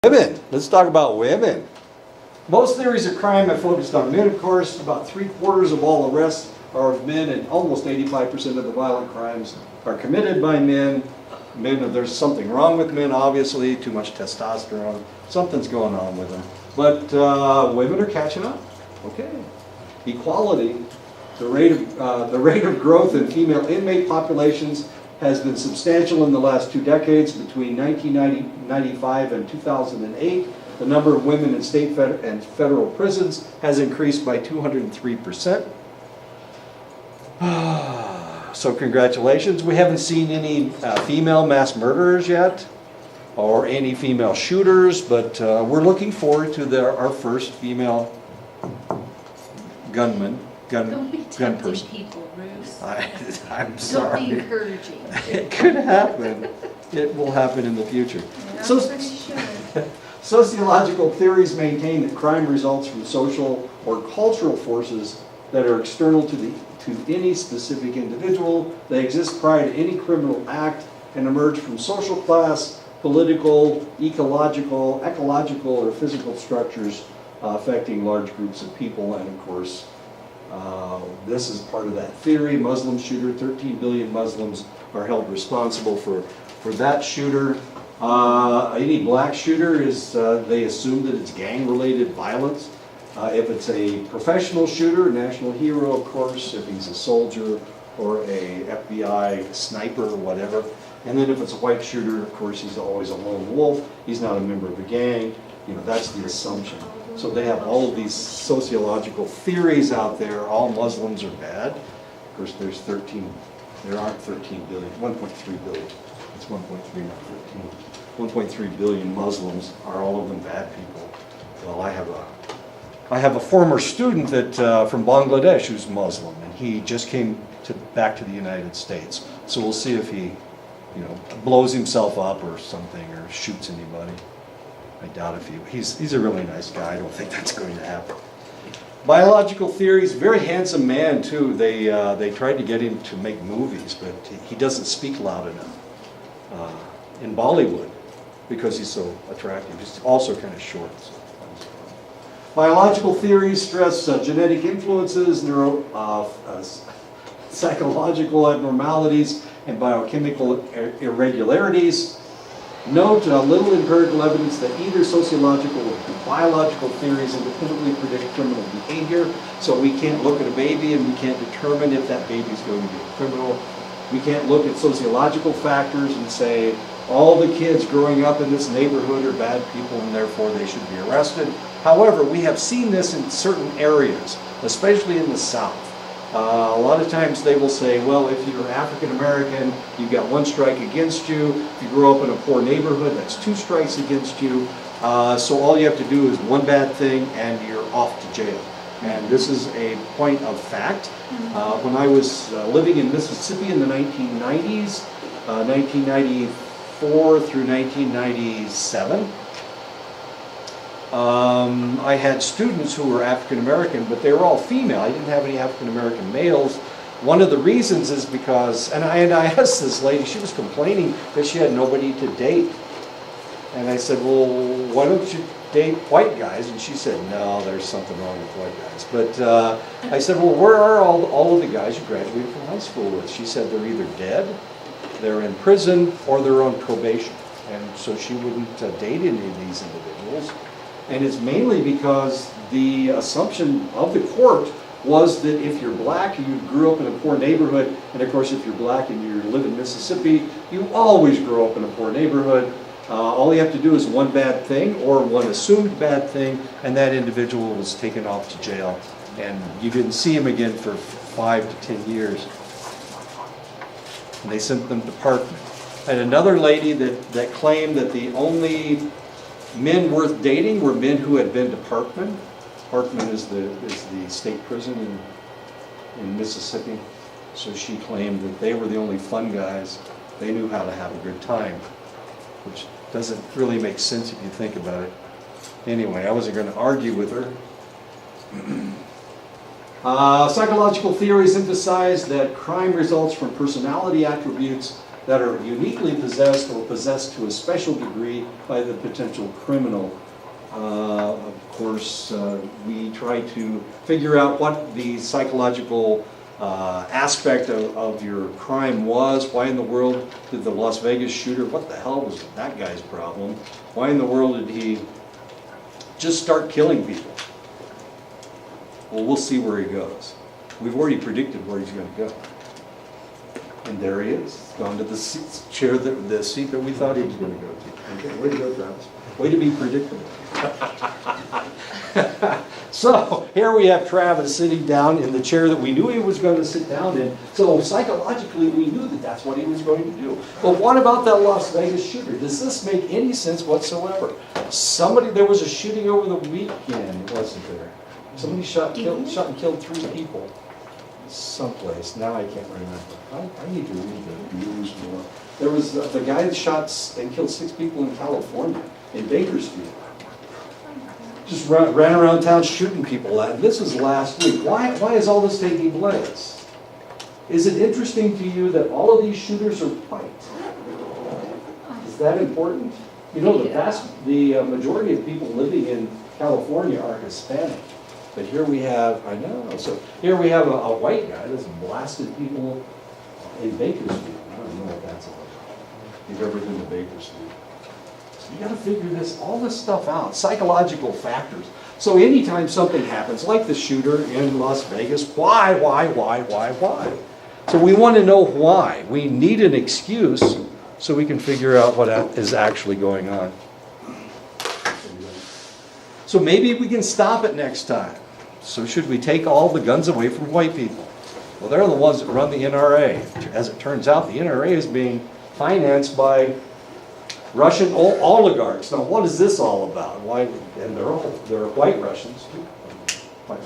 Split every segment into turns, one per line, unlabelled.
Women. Let's talk about women. Most theories of crime have focused on men, of course. About 3/4 of all arrests are of men, and almost 85% of the violent crimes are committed by men. There's something wrong with men, obviously, too much testosterone. Something's going on with them. But women are catching up. Okay. Equality. The rate of growth in female inmate populations has been substantial in the last 2 decades. Between 1995 and 2008, the number of women in state and federal prisons has increased by 203%. So congratulations. We haven't seen any female mass murderers yet, or any female shooters, but we're looking forward to our first female gun
Don't be tempting
person.
people, Bruce.
I'm sorry.
Don't be encouraging.
It could happen. It will happen in the future.
I'm
So-
pretty sure.
Sociological theories maintain that crime results from social or cultural forces that are external to any specific individual. They exist prior to any criminal act and emerge from social class, political, ecological, or physical structures affecting large groups of people. And of course, this is part of that theory. Muslim shooter, 13 billion Muslims are held responsible for that shooter. Any black shooter they assume that it's gang-related violence. If it's a professional shooter, a national hero, of course, if he's a soldier or a FBI sniper or whatever. And then if it's a white shooter, of course, he's always a lone wolf. He's not a member of a gang. That's the assumption. So they have all of these sociological theories out there. All Muslims are bad. Of course, there aren't 13 billion, 1.3 billion. It's 1.3, not 13. 1.3 billion Muslims. Are all of them bad people? Well, I have a former student from Bangladesh who's Muslim, and he just came back to the United States. So we'll see if he, blows himself up or something, or shoots anybody. I doubt if he's a really nice guy. I don't think that's going to happen. Biological theories, very handsome man too. They tried to get him to make movies, but he doesn't speak loud enough in Bollywood because he's so attractive. He's also kind of short. So. Biological theories stress genetic influences, psychological abnormalities, and biochemical irregularities. Note little empirical evidence that either sociological or biological theories independently predict criminal behavior. So we can't look at a baby and we can't determine if that baby is going to be a criminal. We can't look at sociological factors and say all the kids growing up in this neighborhood are bad people and therefore they should be arrested. However, we have seen this in certain areas, especially in the South. A lot of times they will say, well, if you're African American, you've got 1 strike against you. If you grow up in a poor neighborhood, that's 2 strikes against you. So all you have to do is 1 bad thing and you're off to jail. And this is a point of fact. When I was living in Mississippi in the 1990s, 1994 through 1997, I had students who were African American, but they were all female. I didn't have any African American males. One of the reasons is because, and I asked this lady, she was complaining that she had nobody to date. And I said, well, why don't you date white guys? And she said, no, there's something wrong with white guys. But I said, well, where are all of the guys you graduated from high school with? She said they're either dead, they're in prison, or they're on probation. And so she wouldn't date any of these individuals. And it's mainly because the assumption of the court was that if you're black and you grew up in a poor neighborhood, and of course if you're black and you live in Mississippi, you always grow up in a poor neighborhood. All you have to do is 1 bad thing or 1 assumed bad thing, and that individual was taken off to jail. And you didn't see him again for 5 to 10 years. And they sent them to Parkman. And another lady that claimed that the only men worth dating were men who had been to Parkman. Parkman is the state prison in Mississippi. So she claimed that they were the only fun guys. They knew how to have a good time, which doesn't really make sense if you think about it. Anyway, I wasn't going to argue with her. Psychological theories emphasize that crime results from personality attributes that are uniquely possessed or possessed to a special degree by the potential criminal. Of course, we try to figure out what the psychological aspect of your crime was. Why in the world did the Las Vegas shooter, what the hell was that guy's problem? Why in the world did he just start killing people? Well, we'll see where he goes. We've already predicted where he's going to go. And there he is, gone to the seat that we thought he was going to go to. Okay, way to go, Travis. Way to be predictable. So here we have Travis sitting down in the chair that we knew he was going to sit down in. So psychologically, we knew that that's what he was going to do. But what about that Las Vegas shooter? Does this make any sense whatsoever? There was a shooting over the weekend, wasn't there? Somebody shot and killed 3 people someplace. Now I can't remember. I need to read the news more. There was the guy that shot and killed 6 people in California, in Bakersfield. Just ran around town shooting people. This was last week. Why is all this taking place? Is it interesting to you that all of these shooters are white? Is that important? You know, the majority of people living in California are Hispanic. But here we have, I know, so here we have a white guy that's blasted people in Bakersfield. I don't know what that's all about. You've ever been to Bakersfield? So you got to figure all this stuff out, psychological factors. So anytime something happens, like the shooter in Las Vegas, why? So we want to know why. We need an excuse so we can figure out what is actually going on. So maybe we can stop it next time. So should we take all the guns away from white people? Well, they're the ones that run the NRA. As it turns out, the NRA is being financed by Russian oligarchs. Now, what is this all about? Why? And they're white Russians too. White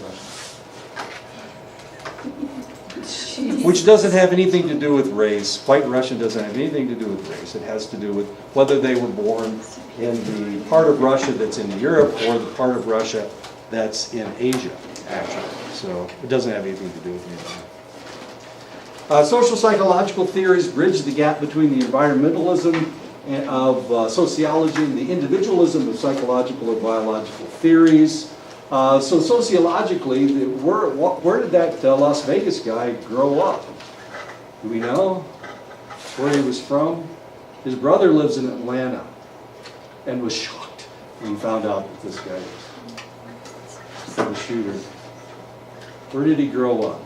Russians. Which doesn't have anything to do with race. White Russian doesn't have anything to do with race. It has to do with whether they were born in the part of Russia that's in Europe or the part of Russia that's in Asia, actually. So it doesn't have anything to do with anything. Social psychological theories bridge the gap between the environmentalism of sociology and the individualism of psychological or biological theories. So sociologically, where did that Las Vegas guy grow up? Do we know where he was from? His brother lives in Atlanta and was shocked when he found out that this guy was the shooter. Where did he grow up?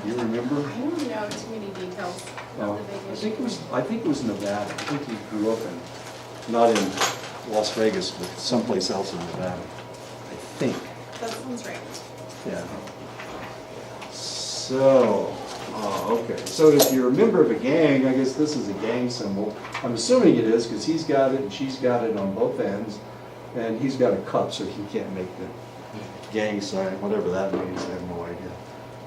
You remember?
I don't know too many details
Oh,
about the
I
Vegas.
think it was Nevada. I think he grew up not in Las Vegas, but someplace else in Nevada. I think.
That sounds right.
Yeah. So, okay. So if you're a member of a gang, I guess this is a gang symbol. I'm assuming it is because he's got it and she's got it on both ends. And he's got a cup, so he can't make the gang sign, whatever that means. I have no idea.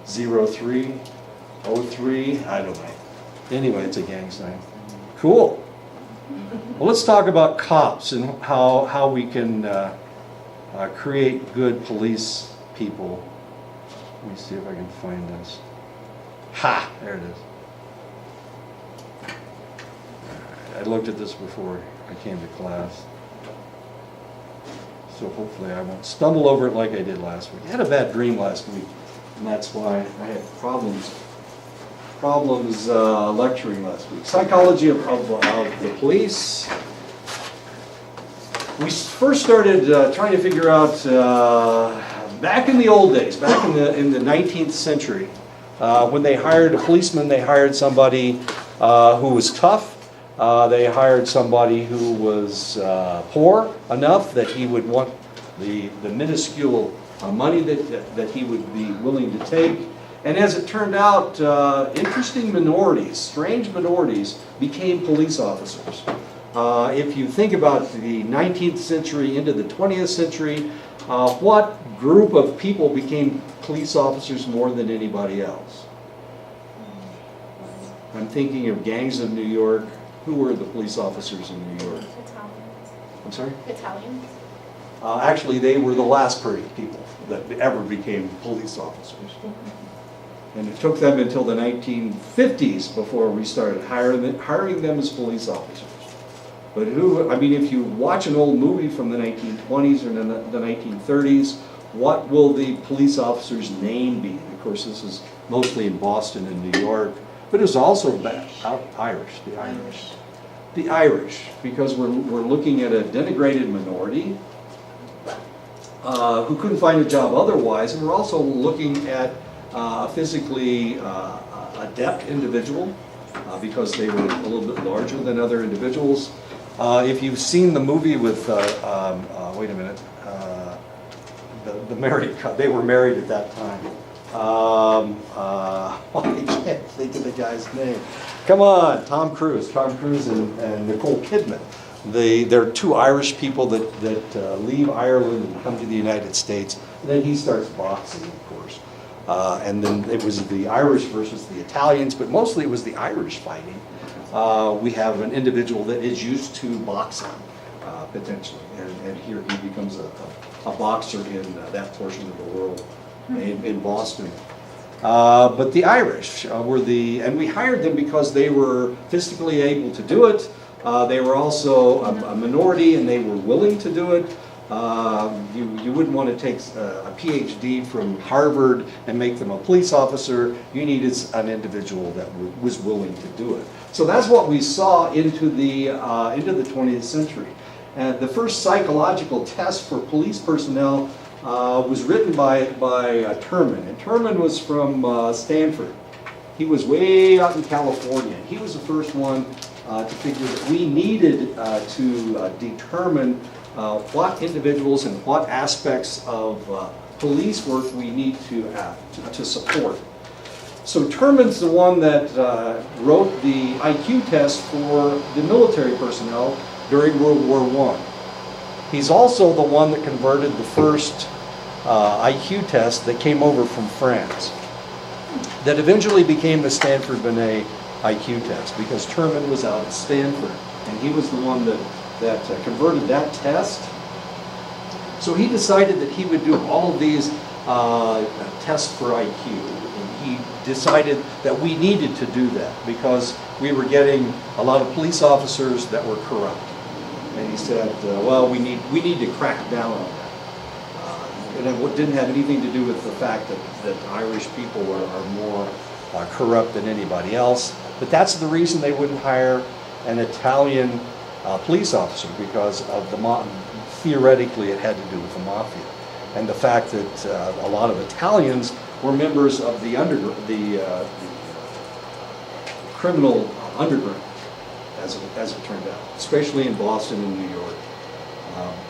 0303, I don't know. Anyway, it's a gang sign. Cool. Well, let's talk about cops and how we can create good police people. Let me see if I can find this. Ha! There it is. I looked at this before I came to class. So hopefully I won't stumble over it like I did last week. I had a bad dream last week, and that's why I had problems lecturing last week. Psychology of the police. We first started trying to figure out back in the old days, back in the 19th century, when they hired a policeman, they hired somebody who was tough. They hired somebody who was poor enough that he would want the minuscule money that he would be willing to take. And as it turned out, interesting minorities, strange minorities, became police officers. If you think about the 19th century into the 20th century, what group of people became police officers more than anybody else? I'm thinking of gangs of New York. Who were the police officers in New York?
Italians.
I'm sorry?
Italians.
Actually, they were the last people that ever became police officers. And it took them until the 1950s before we started hiring them as police officers. But if you watch an old movie from the 1920s or the 1930s, what will the police officer's name be? Of course, this is mostly in Boston and New York, but it's also Irish, the Irish. The Irish, because we're looking at a denigrated minority who couldn't find a job otherwise, and we're also looking at a physically adept individual because they were a little bit larger than other individuals. If you've seen the movie with, wait a minute, the married couple, they were married at that time. I can't think of the guy's name. Come on, Tom Cruise and Nicole Kidman. They're two Irish people that leave Ireland and come to the United States. And then he starts boxing, of course. And then it was the Irish versus the Italians, but mostly it was the Irish fighting. We have an individual that is used to boxing, potentially. And here he becomes a boxer in that portion of the world, in Boston. But the Irish and we hired them because they were physically able to do it. They were also a minority and they were willing to do it. You wouldn't want to take a PhD from Harvard and make them a police officer. You needed an individual that was willing to do it. So that's what we saw into the 20th century. And the first psychological test for police personnel was written by Terman. And Terman was from Stanford. He was way out in California. He was the first one to figure that we needed to determine what individuals and what aspects of police work we need to support. So Terman's the one that wrote the IQ test for the military personnel during World War I. He's also the one that converted the first IQ test that came over from France, that eventually became the Stanford Binet IQ test, because Terman was out at Stanford, and he was the one that converted that test. So he decided that he would do all of these tests for IQ, and he decided that we needed to do that because we were getting a lot of police officers that were corrupt. And he said, well, we need to crack down on that. And it didn't have anything to do with the fact that Irish people are more corrupt than anybody else. But that's the reason they wouldn't hire an Italian police officer, because of theoretically it had to do with the mafia. And the fact that a lot of Italians were members of the criminal underground, as it turned out, especially in Boston and New York.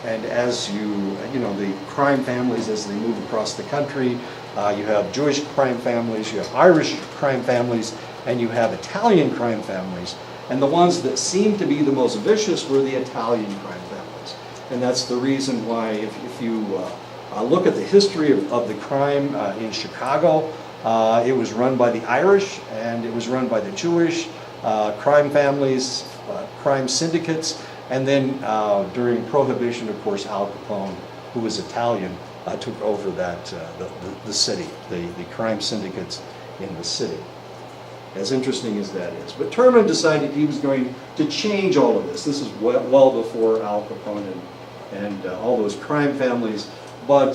And as the crime families, as they move across the country, you have Jewish crime families, you have Irish crime families, and you have Italian crime families. And the ones that seemed to be the most vicious were the Italian crime families. And that's the reason why, if you look at the history of the crime in Chicago, it was run by the Irish and it was run by the Jewish crime families, crime syndicates. And then during Prohibition, of course, Al Capone, who was Italian, took over the city, the crime syndicates in the city. As interesting as that is. But Terman decided he was going to change all of this. This is well before Al Capone and all those crime families. But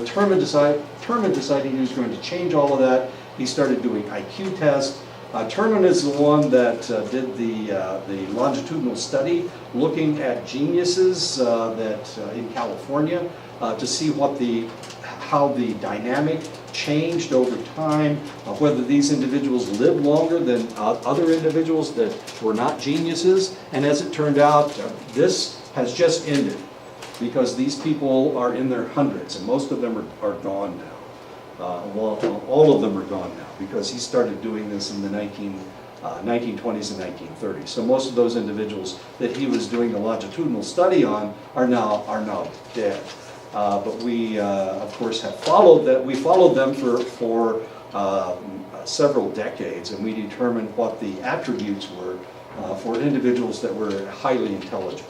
Terman decided he was going to change all of that. He started doing IQ tests. Terman is the one that did the longitudinal study looking at geniuses in California to see how the dynamic changed over time, whether these individuals lived longer than other individuals that were not geniuses. And as it turned out, this has just ended because these people are in their hundreds and most of them are gone now. All of them are gone now because he started doing this in the 1920s and 1930s. So most of those individuals that he was doing the longitudinal study on are now dead. But we, of course, have followed that. We followed them for several decades, and we determined what the attributes were for individuals that were highly intelligent.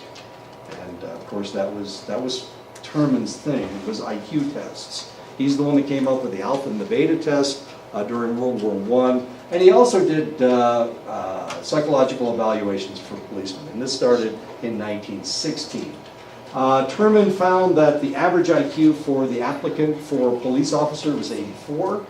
And of course, that was Terman's thing. It was IQ tests. He's the one that came up with the alpha and the beta test. during World War I. And he also did psychological evaluations for policemen, and this started in 1916. Terman found that the average IQ for the applicant for a police officer was 84.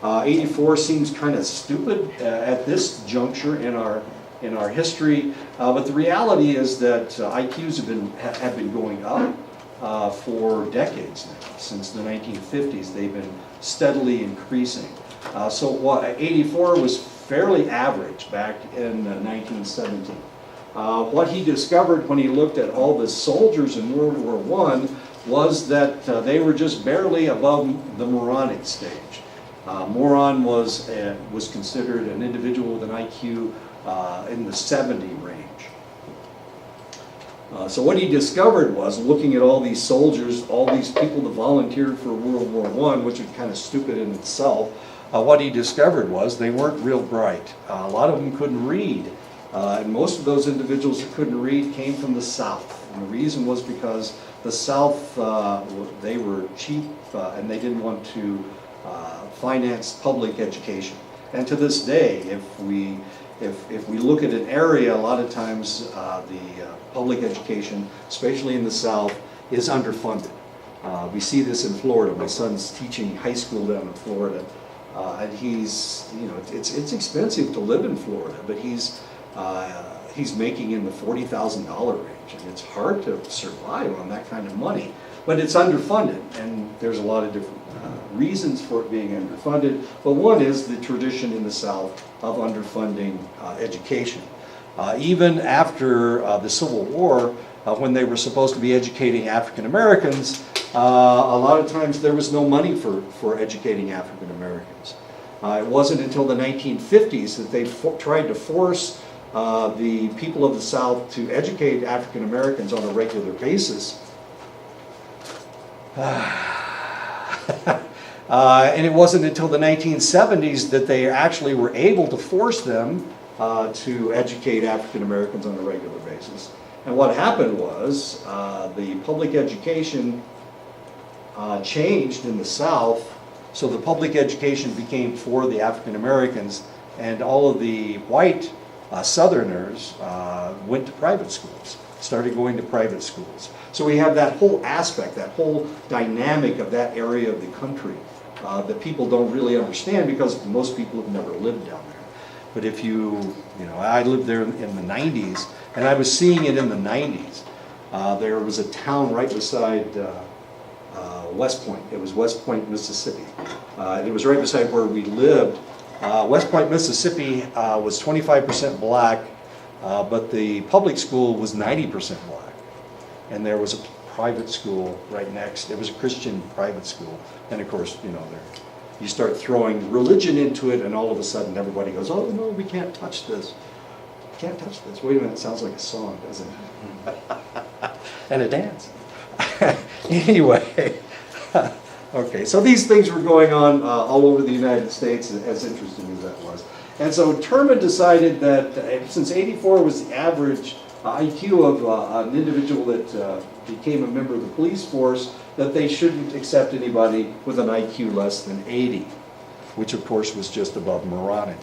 84 seems kind of stupid at this juncture in our history, but the reality is that IQs have been going up for decades now. Since the 1950s, they've been steadily increasing. So 84 was fairly average back in 1917. What he discovered when he looked at all the soldiers in World War I was that they were just barely above the moronic stage. Moron was considered an individual with an IQ in the 70 range. So what he discovered was, looking at all these soldiers, all these people that volunteered for World War I, which was kind of stupid in itself, what he discovered was they weren't real bright. A lot of them couldn't read. And most of those individuals that couldn't read came from the South. And the reason was because the South, they were cheap and they didn't want to finance public education. And to this day, if we look at an area, a lot of times the public education, especially in the South, is underfunded. We see this in Florida. My son's teaching high school down in Florida. And he's, it's expensive to live in Florida, but he's making in the $40,000 range, and it's hard to survive on that kind of money. But it's underfunded, and there's a lot of different reasons for it being underfunded. But one is the tradition in the South of underfunding education. Even after the Civil War, when they were supposed to be educating African Americans, a lot of times there was no money for educating African Americans. It wasn't until the 1950s that they tried to force the people of the South to educate African Americans on a regular basis. And it wasn't until the 1970s that they actually were able to force them to educate African Americans on a regular basis. And what happened was the public education changed in the South, so the public education became for the African Americans, and all of the white Southerners went to private schools, started going to private schools. So we have that whole aspect, that whole dynamic of that area of the country that people don't really understand because most people have never lived down there. But if I lived there in the 90s, and I was seeing it in the 90s. There was a town right beside West Point. It was West Point, Mississippi. It was right beside where we lived. West Point, Mississippi was 25% black, but the public school was 90% black. And there was a private school right next. It was a Christian private school. And of course, you start throwing religion into it, and all of a sudden everybody goes, oh no, we can't touch this. Can't touch this. Wait a minute, it sounds like a song, doesn't it? And a dance. Anyway, okay, so these things were going on all over the United States, as interesting as that was. And so Terman decided that since 84 was the average IQ of an individual that became a member of the police force, that they shouldn't accept anybody with an IQ less than 80, which of course was just above moronic,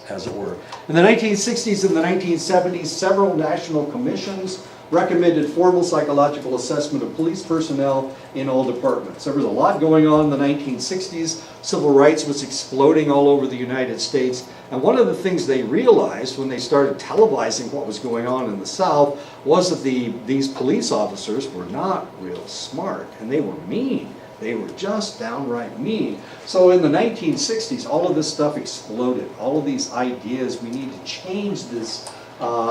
as it were. In the 1960s and the 1970s, several national commissions recommended formal psychological assessment of police personnel in all departments. There was a lot going on in the 1960s. Civil rights was exploding all over the United States. And one of the things they realized when they started televising what was going on in the South was that these police officers were not real smart, and they were mean. They were just downright mean. So in the 1960s, all of this stuff exploded. All of these ideas, we need to change this,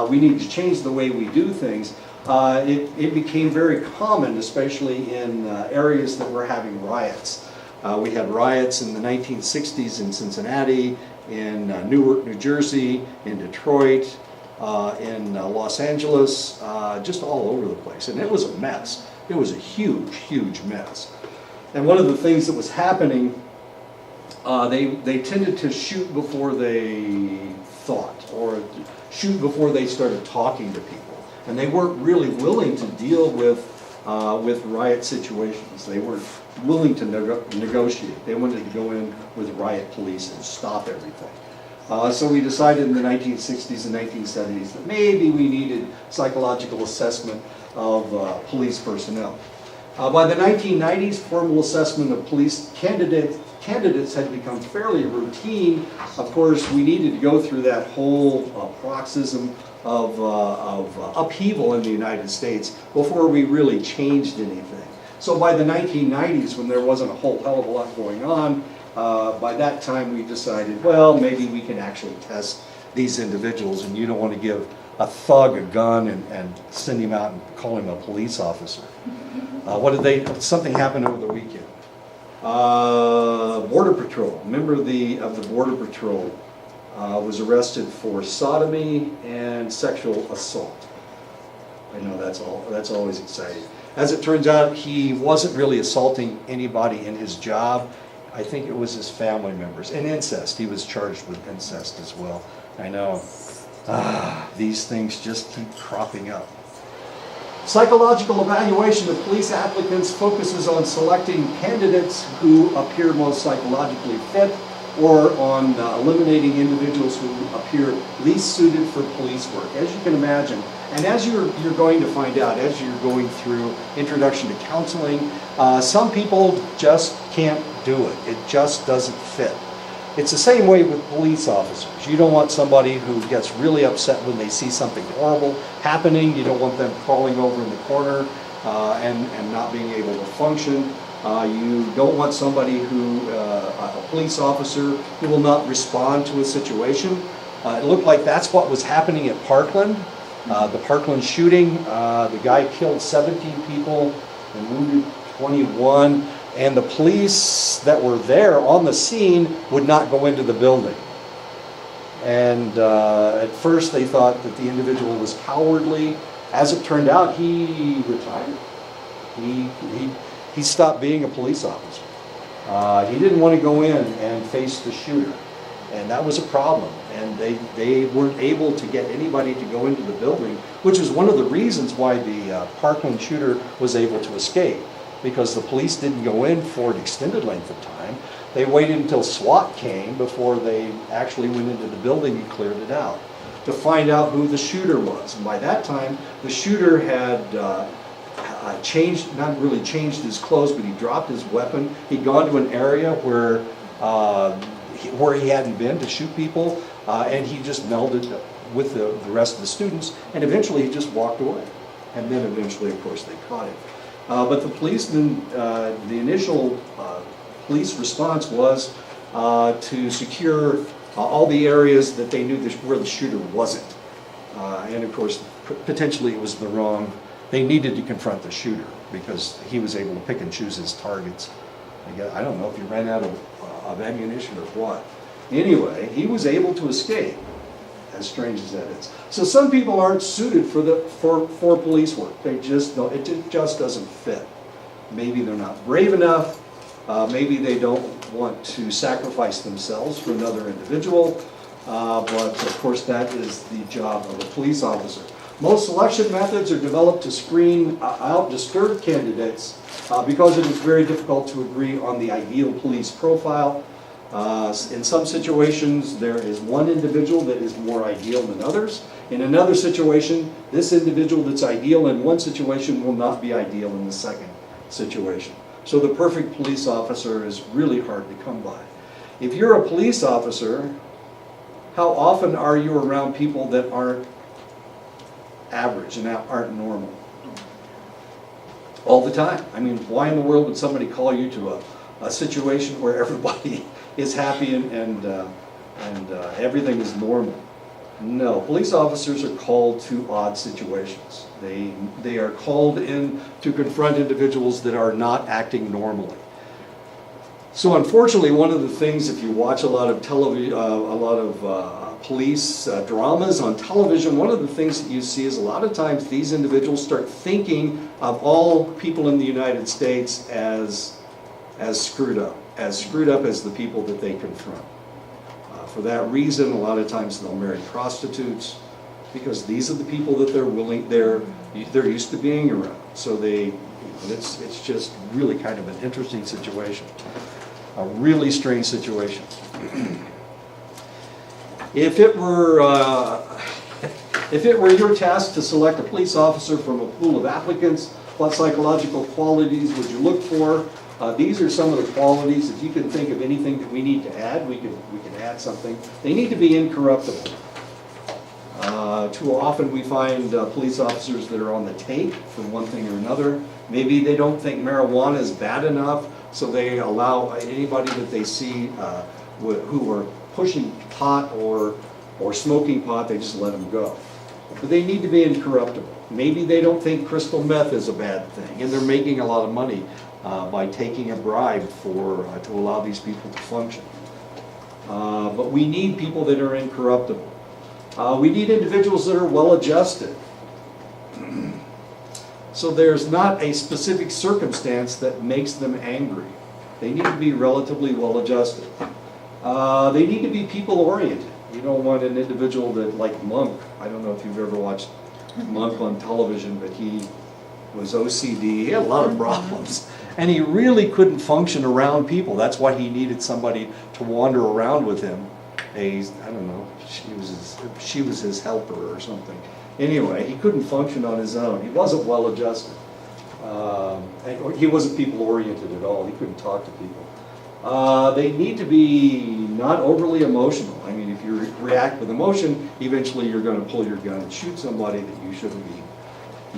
we need to change the way we do things. It became very common, especially in areas that were having riots. We had riots in the 1960s in Cincinnati, in Newark, New Jersey, in Detroit, in Los Angeles, just all over the place. And it was a mess. It was a huge, huge mess. And one of the things that was happening, they tended to shoot before they thought, or shoot before they started talking to people. And they weren't really willing to deal with with riot situations. They weren't willing to negotiate. They wanted to go in with riot police and stop everything. So we decided in the 1960s and 1970s that maybe we needed psychological assessment of police personnel. By the 1990s, formal assessment of police candidates had become fairly routine. Of course, we needed to go through that whole paroxysm of upheaval in the United States before we really changed anything. So by the 1990s, when there wasn't a whole hell of a lot going on, by that time we decided, well, maybe we can actually test these individuals, and you don't want to give a thug a gun and send him out and call him a police officer. Something happened over the weekend. Border Patrol, a member of the Border Patrol was arrested for sodomy and sexual assault. I know that's always exciting. As it turns out, he wasn't really assaulting anybody in his job. I think it was his family members. And incest, he was charged with incest as well. I know, these things just keep cropping up. Psychological evaluation of police applicants focuses on selecting candidates who appear most psychologically fit, or on eliminating individuals who appear least suited for police work. As you can imagine, and as you're going to find out, as you're going through Introduction to Counseling, some people just can't do it. It just doesn't fit. It's the same way with police officers. You don't want somebody who gets really upset when they see something horrible happening. You don't want them crawling over in the corner and not being able to function. You don't want somebody a police officer who will not respond to a situation. It looked like that's what was happening at Parkland. The Parkland shooting, the guy killed 17 people and wounded 21. And the police that were there on the scene would not go into the building. And at first they thought that the individual was cowardly. As it turned out, he retired. He stopped being a police officer. He didn't want to go in and face the shooter. And that was a problem. And they weren't able to get anybody to go into the building, which is one of the reasons why the Parkland shooter was able to escape. Because the police didn't go in for an extended length of time. They waited until SWAT came before they actually went into the building and cleared it out to find out who the shooter was. And by that time, the shooter had not really changed his clothes, but he dropped his weapon. He'd gone to an area where he hadn't been to shoot people, and he just melded with the rest of the students, and eventually he just walked away. And then eventually, of course, they caught him. But the policemen, the initial police response was to secure all the areas that they knew where the shooter wasn't. And of course, potentially it was they needed to confront the shooter because he was able to pick and choose his targets. I don't know if he ran out of ammunition or what. Anyway, he was able to escape, as strange as that is. So some people aren't suited for police work. They just don't. It just doesn't fit. Maybe they're not brave enough. Maybe they don't want to sacrifice themselves for another individual. But of course, that is the job of a police officer. Most selection methods are developed to screen out disturbed candidates because it is very difficult to agree on the ideal police profile. In some situations, there is one individual that is more ideal than others. In another situation, this individual that's ideal in one situation will not be ideal in the second situation. So the perfect police officer is really hard to come by. If you're a police officer, how often are you around people that aren't average and aren't normal? All the time. I mean, why in the world would somebody call you to a situation where everybody is happy and everything is normal? No, police officers are called to odd situations. They are called in to confront individuals that are not acting normally. So unfortunately, one of the things, if you watch a lot of police dramas on television, one of the things that you see is a lot of times these individuals start thinking of all people in the United States as screwed up as the people that they confront. For that reason, a lot of times they'll marry prostitutes. because these are the people that they're used to being around. So it's just really kind of an interesting situation, a really strange situation. If it were your task to select a police officer from a pool of applicants, what psychological qualities would you look for? These are some of the qualities. If you can think of anything that we need to add, we can add something. They need to be incorruptible. Too often we find police officers that are on the take for one thing or another. Maybe they don't think marijuana is bad enough, so they allow anybody that they see who are pushing pot or smoking pot, they just let them go. But they need to be incorruptible. Maybe they don't think crystal meth is a bad thing, and they're making a lot of money by taking a bribe to allow these people to function. But we need people that are incorruptible. We need individuals that are well-adjusted. So there's not a specific circumstance that makes them angry. They need to be relatively well-adjusted. They need to be people-oriented. You don't want an individual that, like Monk, I don't know if you've ever watched Monk on television, but he was OCD, he had a lot of problems. And he really couldn't function around people. That's why he needed somebody to wander around with him. I don't know, she was his helper or something. Anyway, he couldn't function on his own. He wasn't well adjusted. And he wasn't people oriented at all. He couldn't talk to people. They need to be not overly emotional. I mean, if you react with emotion, eventually you're going to pull your gun and shoot somebody that you shouldn't be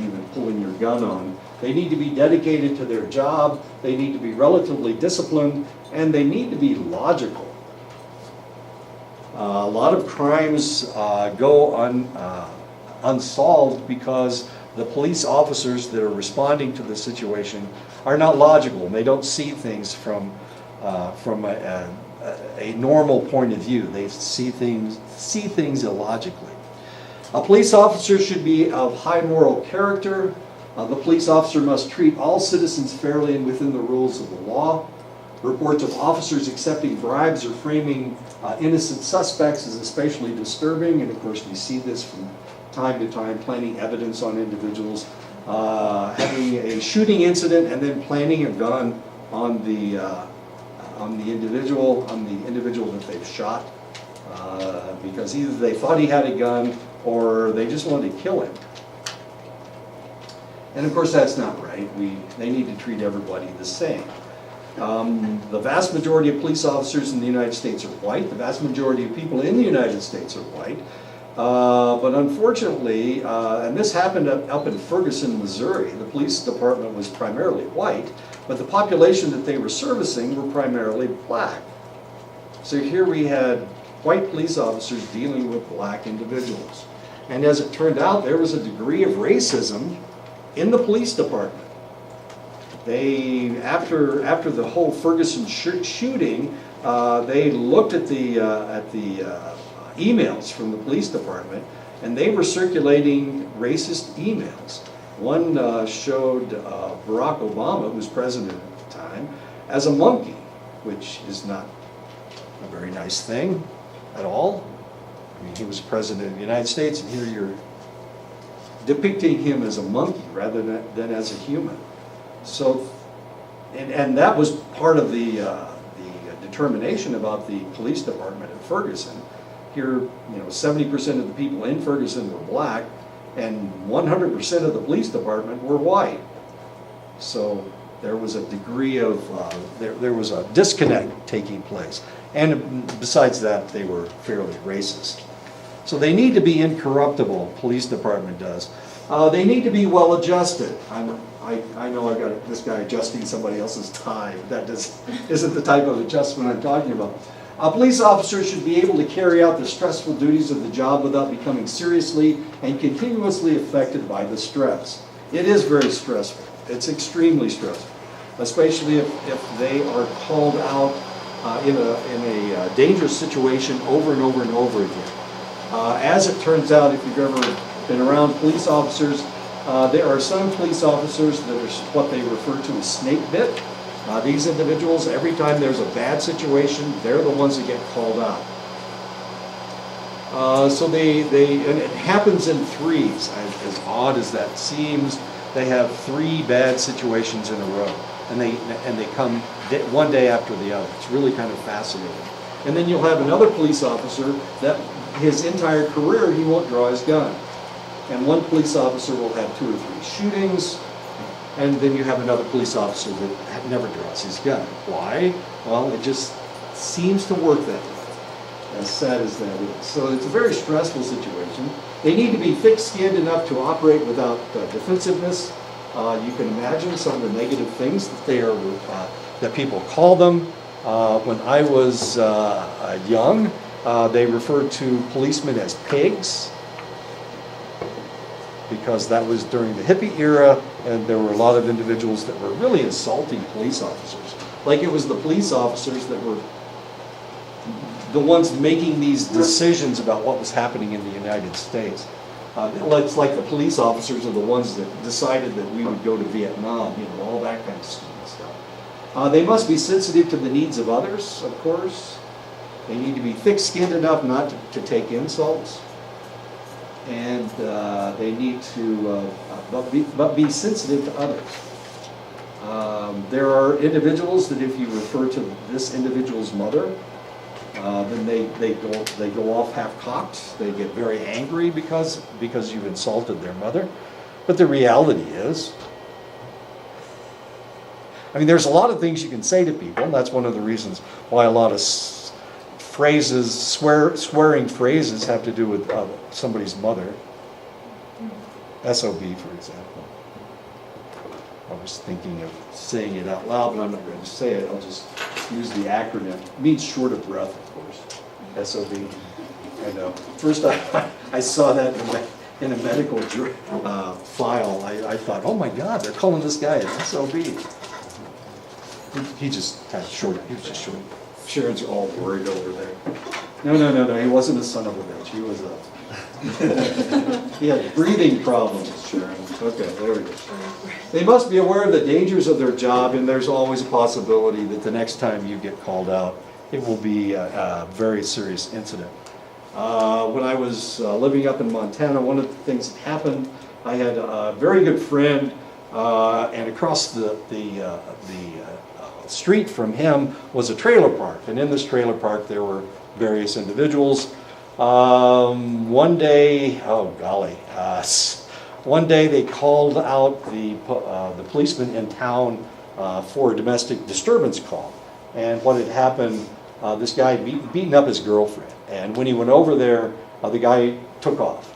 even pulling your gun on. They need to be dedicated to their job. They need to be relatively disciplined, and they need to be logical. A lot of crimes go unsolved because the police officers that are responding to the situation are not logical. And they don't see things from a normal point of view. They see things illogically. A police officer should be of high moral character. The police officer must treat all citizens fairly and within the rules of the law. Reports of officers accepting bribes or framing innocent suspects is especially disturbing, and of course we see this from time to time, planting evidence on individuals, having a shooting incident and then planting a gun on the individual that they've shot, because either they thought he had a gun or they just wanted to kill him. And of course that's not right. They need to treat everybody the same. The vast majority of police officers in the United States are white. The vast majority of people in the United States are white. But unfortunately, and this happened up in Ferguson, Missouri, the police department was primarily white, but the population that they were servicing were primarily black. So here we had white police officers dealing with black individuals. And as it turned out, there was a degree of racism in the police department. They, after the whole Ferguson shooting, they looked at the emails from the police department, and they were circulating racist emails. One showed Barack Obama, who was president at the time, as a monkey, which is not a very nice thing at all. I mean, he was president of the United States, and here you're depicting him as a monkey rather than as a human. So, and that was part of the determination about the police department in Ferguson. Here, 70% of the people in Ferguson were black, and 100% of the police department were white. So there was a degree of, there was a disconnect taking place. And besides that, they were fairly racist. So they need to be incorruptible, police department does. They need to be well adjusted. I know I got this guy adjusting somebody else's tie. That isn't the type of adjustment I'm talking about. A police officer should be able to carry out the stressful duties of the job without becoming seriously and continuously affected by the stress. It is very stressful. It's extremely stressful, especially if they are called out in a dangerous situation over and over and over again. As it turns out, if you've ever been around police officers, there are some police officers that are what they refer to as snake bit. These individuals, every time there's a bad situation, they're the ones that get called out. So and it happens in threes, as odd as that seems. They have 3 bad situations in a row, and they come one day after the other. It's really kind of fascinating. And then you'll have another police officer that his entire career he won't draw his gun. And one police officer will have 2 or 3 shootings, and then you have another police officer that never draws his gun. Why? Well, it just seems to work that way, as sad as that is. So it's a very stressful situation. They need to be thick-skinned enough to operate without defensiveness. You can imagine some of the negative things that people call them. When I was young, they referred to policemen as pigs, because that was during the hippie era, and there were a lot of individuals that were really insulting police officers. Like it was the police officers that were the ones making these decisions about what was happening in the United States. It's like the police officers are the ones that decided that we would go to Vietnam, all that kind of stupid stuff. They must be sensitive to the needs of others, of course. They need to be thick-skinned enough not to take insults. And they need to but be sensitive to others. There are individuals that if you refer to this individual's mother, then they go off half-cocked. They get very angry because you've insulted their mother. But the reality is, I mean, there's a lot of things you can say to people, and that's one of the reasons why a lot of phrases, swearing phrases, have to do with somebody's mother. SOB, for example. I was thinking of saying it out loud, but I'm not going to say it. I'll just use the acronym. It means short of breath, of course. SOB. I know. First I saw that in a medical file. I thought, oh my God, they're calling this guy an SOB. He just had short. He was just short. Sharon's all worried over there. No. He wasn't a son of a bitch. He was he had breathing problems, Sharon. Okay, there we go. They must be aware of the dangers of their job, and there's always a possibility that the next time you get called out, it will be a very serious incident. When I was living up in Montana, one of the things that happened, I had a very good friend, and across the street from him was a trailer park, and in this trailer park there were various individuals. One day, one day they called out the policeman in town for a domestic disturbance call. And what had happened, this guy had beaten up his girlfriend. And when he went over there, the guy took off.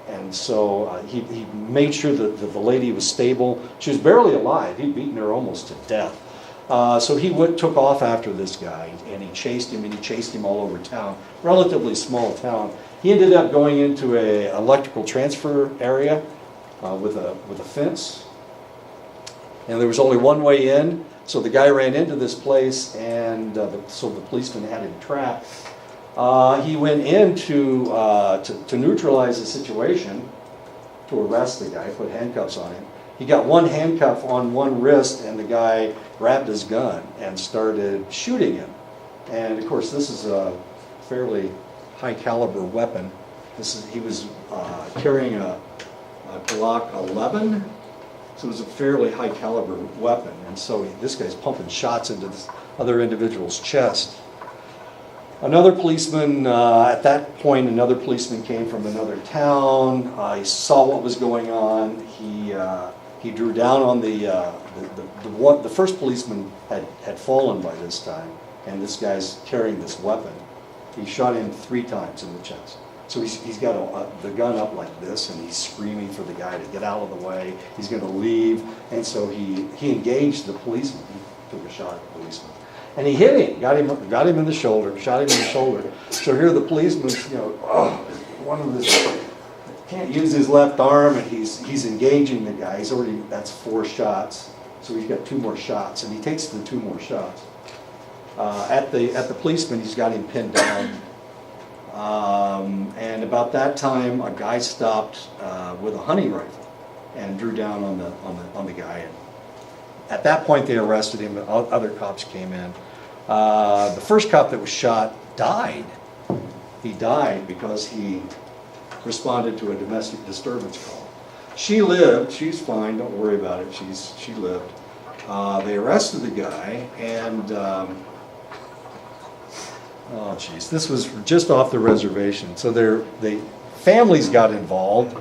And so he made sure that the lady was stable. She was barely alive. He'd beaten her almost to death. So he took off after this guy, and he chased him all over town. Relatively small town. He ended up going into a electrical transfer area with a fence, and there was only one way in. So the guy ran into this place, and so the policeman had him trapped. He went in to neutralize the situation, to arrest the guy, put handcuffs on him. He got one handcuff on one wrist, and the guy grabbed his gun and started shooting him. And of course, this is a fairly high caliber weapon. He was carrying a Glock 11, so it was a fairly high caliber weapon. And so this guy's pumping shots into this other individual's chest. Another policeman, at that point, another policeman came from another town. He saw what was going on. He drew down on the first policeman had fallen by this time, and this guy's carrying this weapon. He shot him 3 times in the chest. So he's got the gun up like this, and he's screaming for the guy to get out of the way. He's going to leave, and so he engaged the policeman. He took a shot at the policeman, and he hit him, got him in the shoulder, shot him in the shoulder. So here the policeman's, one of this can't use his left arm, and he's engaging the guy. That's 4 shots, so he's got 2 more shots, and he takes the 2 more shots. At the policeman, he's got him pinned down. And about that time, a guy stopped with a hunting rifle and drew down on the guy. And at that point, they arrested him. Other cops came in. The first cop that was shot died. he died because he responded to a domestic disturbance call. She lived, she's fine, don't worry about it, she lived. They arrested the guy, and, oh geez, this was just off the reservation, so families got involved.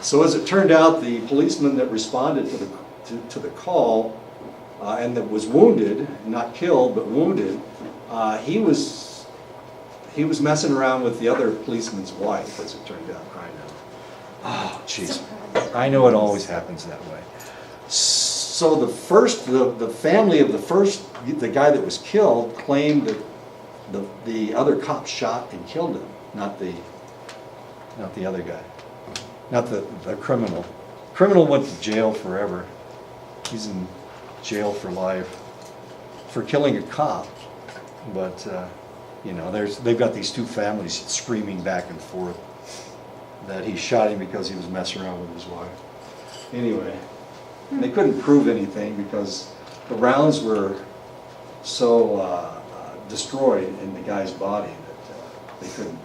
So as it turned out, the policeman that responded to the call, and that was wounded, not killed, but wounded, he was messing around with the other policeman's wife, as it turned out. I know. Oh, jeez. I know it always happens that way. So the family of the guy that was killed claimed that the other cop shot and killed him, not the other guy, not the criminal. Criminal went to jail forever. He's in jail for life for killing a cop, but they've got these two families screaming back and forth that he shot him because he was messing around with his wife. Anyway, they couldn't prove anything because the rounds were so destroyed in the guy's body that they couldn't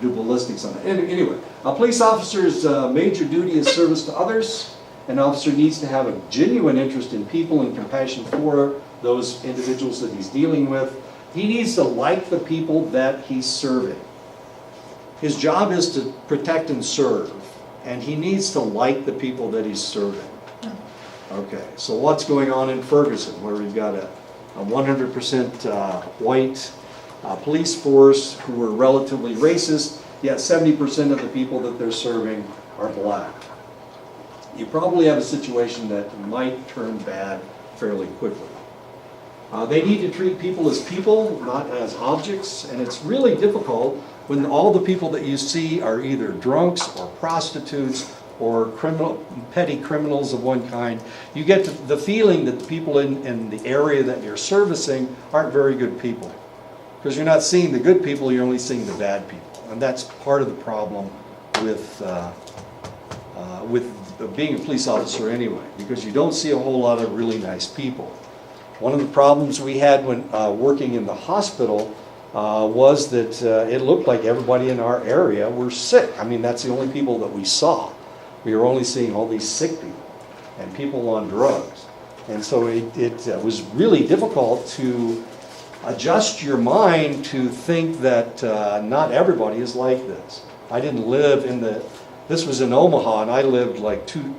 do ballistics on it. Anyway, a police officer's major duty is service to others. An officer needs to have a genuine interest in people and compassion for those individuals that he's dealing with. He needs to like the people that he's serving. His job is to protect and serve, and he needs to like the people that he's serving. Okay, so what's going on in Ferguson, where we've got a 100% white police force who are relatively racist, yet 70% of the people that they're serving are black? You probably have a situation that might turn bad fairly quickly. They need to treat people as people, not as objects, and it's really difficult when all the people that you see are either drunks or prostitutes or petty criminals of one kind. You get the feeling that the people in the area that you're servicing aren't very good people. Because you're not seeing the good people, you're only seeing the bad people. And that's part of the problem with being a police officer anyway, because you don't see a whole lot of really nice people. One of the problems we had when working in the hospital was that it looked like everybody in our area were sick. I mean, that's the only people that we saw. We were only seeing all these sick people and people on drugs. And so it was really difficult to adjust your mind to think that not everybody is like this. I didn't live this was in Omaha, and I lived like two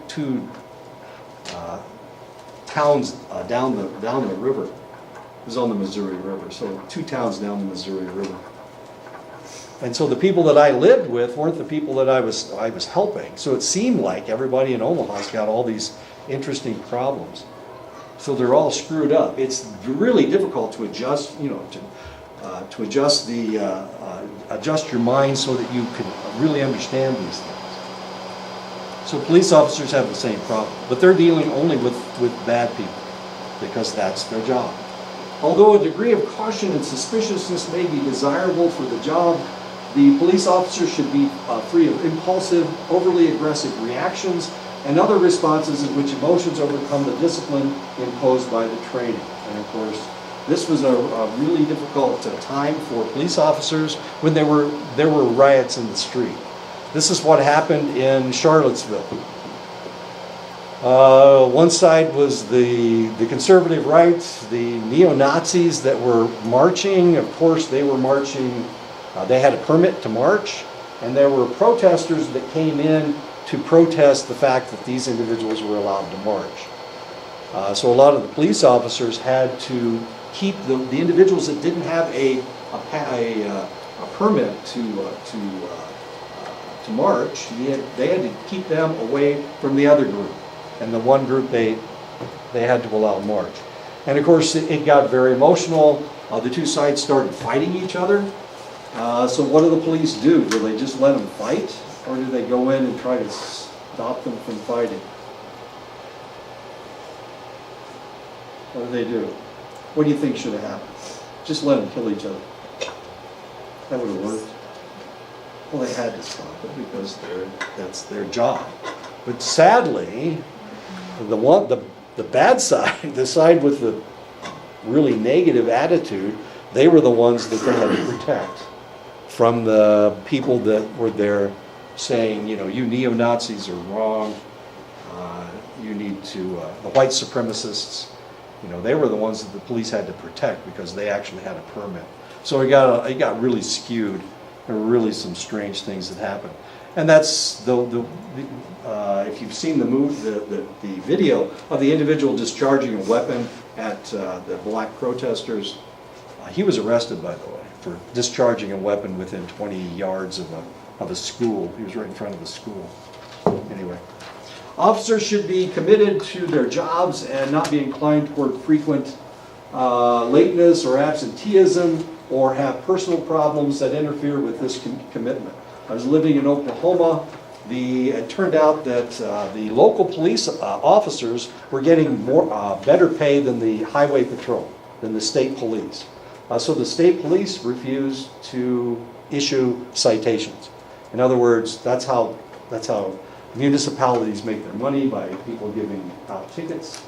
towns down the river. It was on the Missouri River, so 2 towns down the Missouri River. And so the people that I lived with weren't the people that I was helping. So it seemed like everybody in Omaha's got all these interesting problems. So they're all screwed up. It's really difficult to adjust, to adjust your mind so that you can really understand these things. So police officers have the same problem, but they're dealing only with bad people because that's their job. Although a degree of caution and suspiciousness may be desirable for the job, the police officer should be free of impulsive, overly aggressive reactions and other responses in which emotions overcome the discipline imposed by the training. And of course, this was a really difficult time for police officers when there were riots in the street. This is what happened in Charlottesville. One side was the conservative right, the neo-Nazis that were marching. Of course, they were marching, they had a permit to march, and there were protesters that came in to protest the fact that these individuals were allowed to march. So a lot of the police officers had to keep the individuals that didn't have a permit to march. They had to keep them away from the other group, and the one group they had to allow march. And of course, it got very emotional. The two sides started fighting each other. So what do the police do? Do they just let them fight, or do they go in and try to stop them from fighting? What do they do? What do you think should have happened? Just let them kill each other. That would have worked. Well, they had to stop it because that's their job. But sadly, the bad side, the side with the really negative attitude, they were the ones that they had to protect from the people that were there saying, you know, you neo-Nazis are wrong, you need to, the white supremacists, you know, they were the ones that the police had to protect because they actually had a permit. So it got really skewed. There were really some strange things that happened. And that's if you've seen the video of the individual discharging a weapon at the black protesters, he was arrested, by the way, for discharging a weapon within 20 yards of a school. He was right in front of the school. Anyway, officers should be committed to their jobs and not be inclined toward frequent lateness or absenteeism or have personal problems that interfere with this commitment. I was living in Oklahoma. It turned out that the local police officers were getting better pay than the highway patrol, than the state police. So the state police refused to issue citations. In other words, that's how municipalities make their money, by people giving out tickets.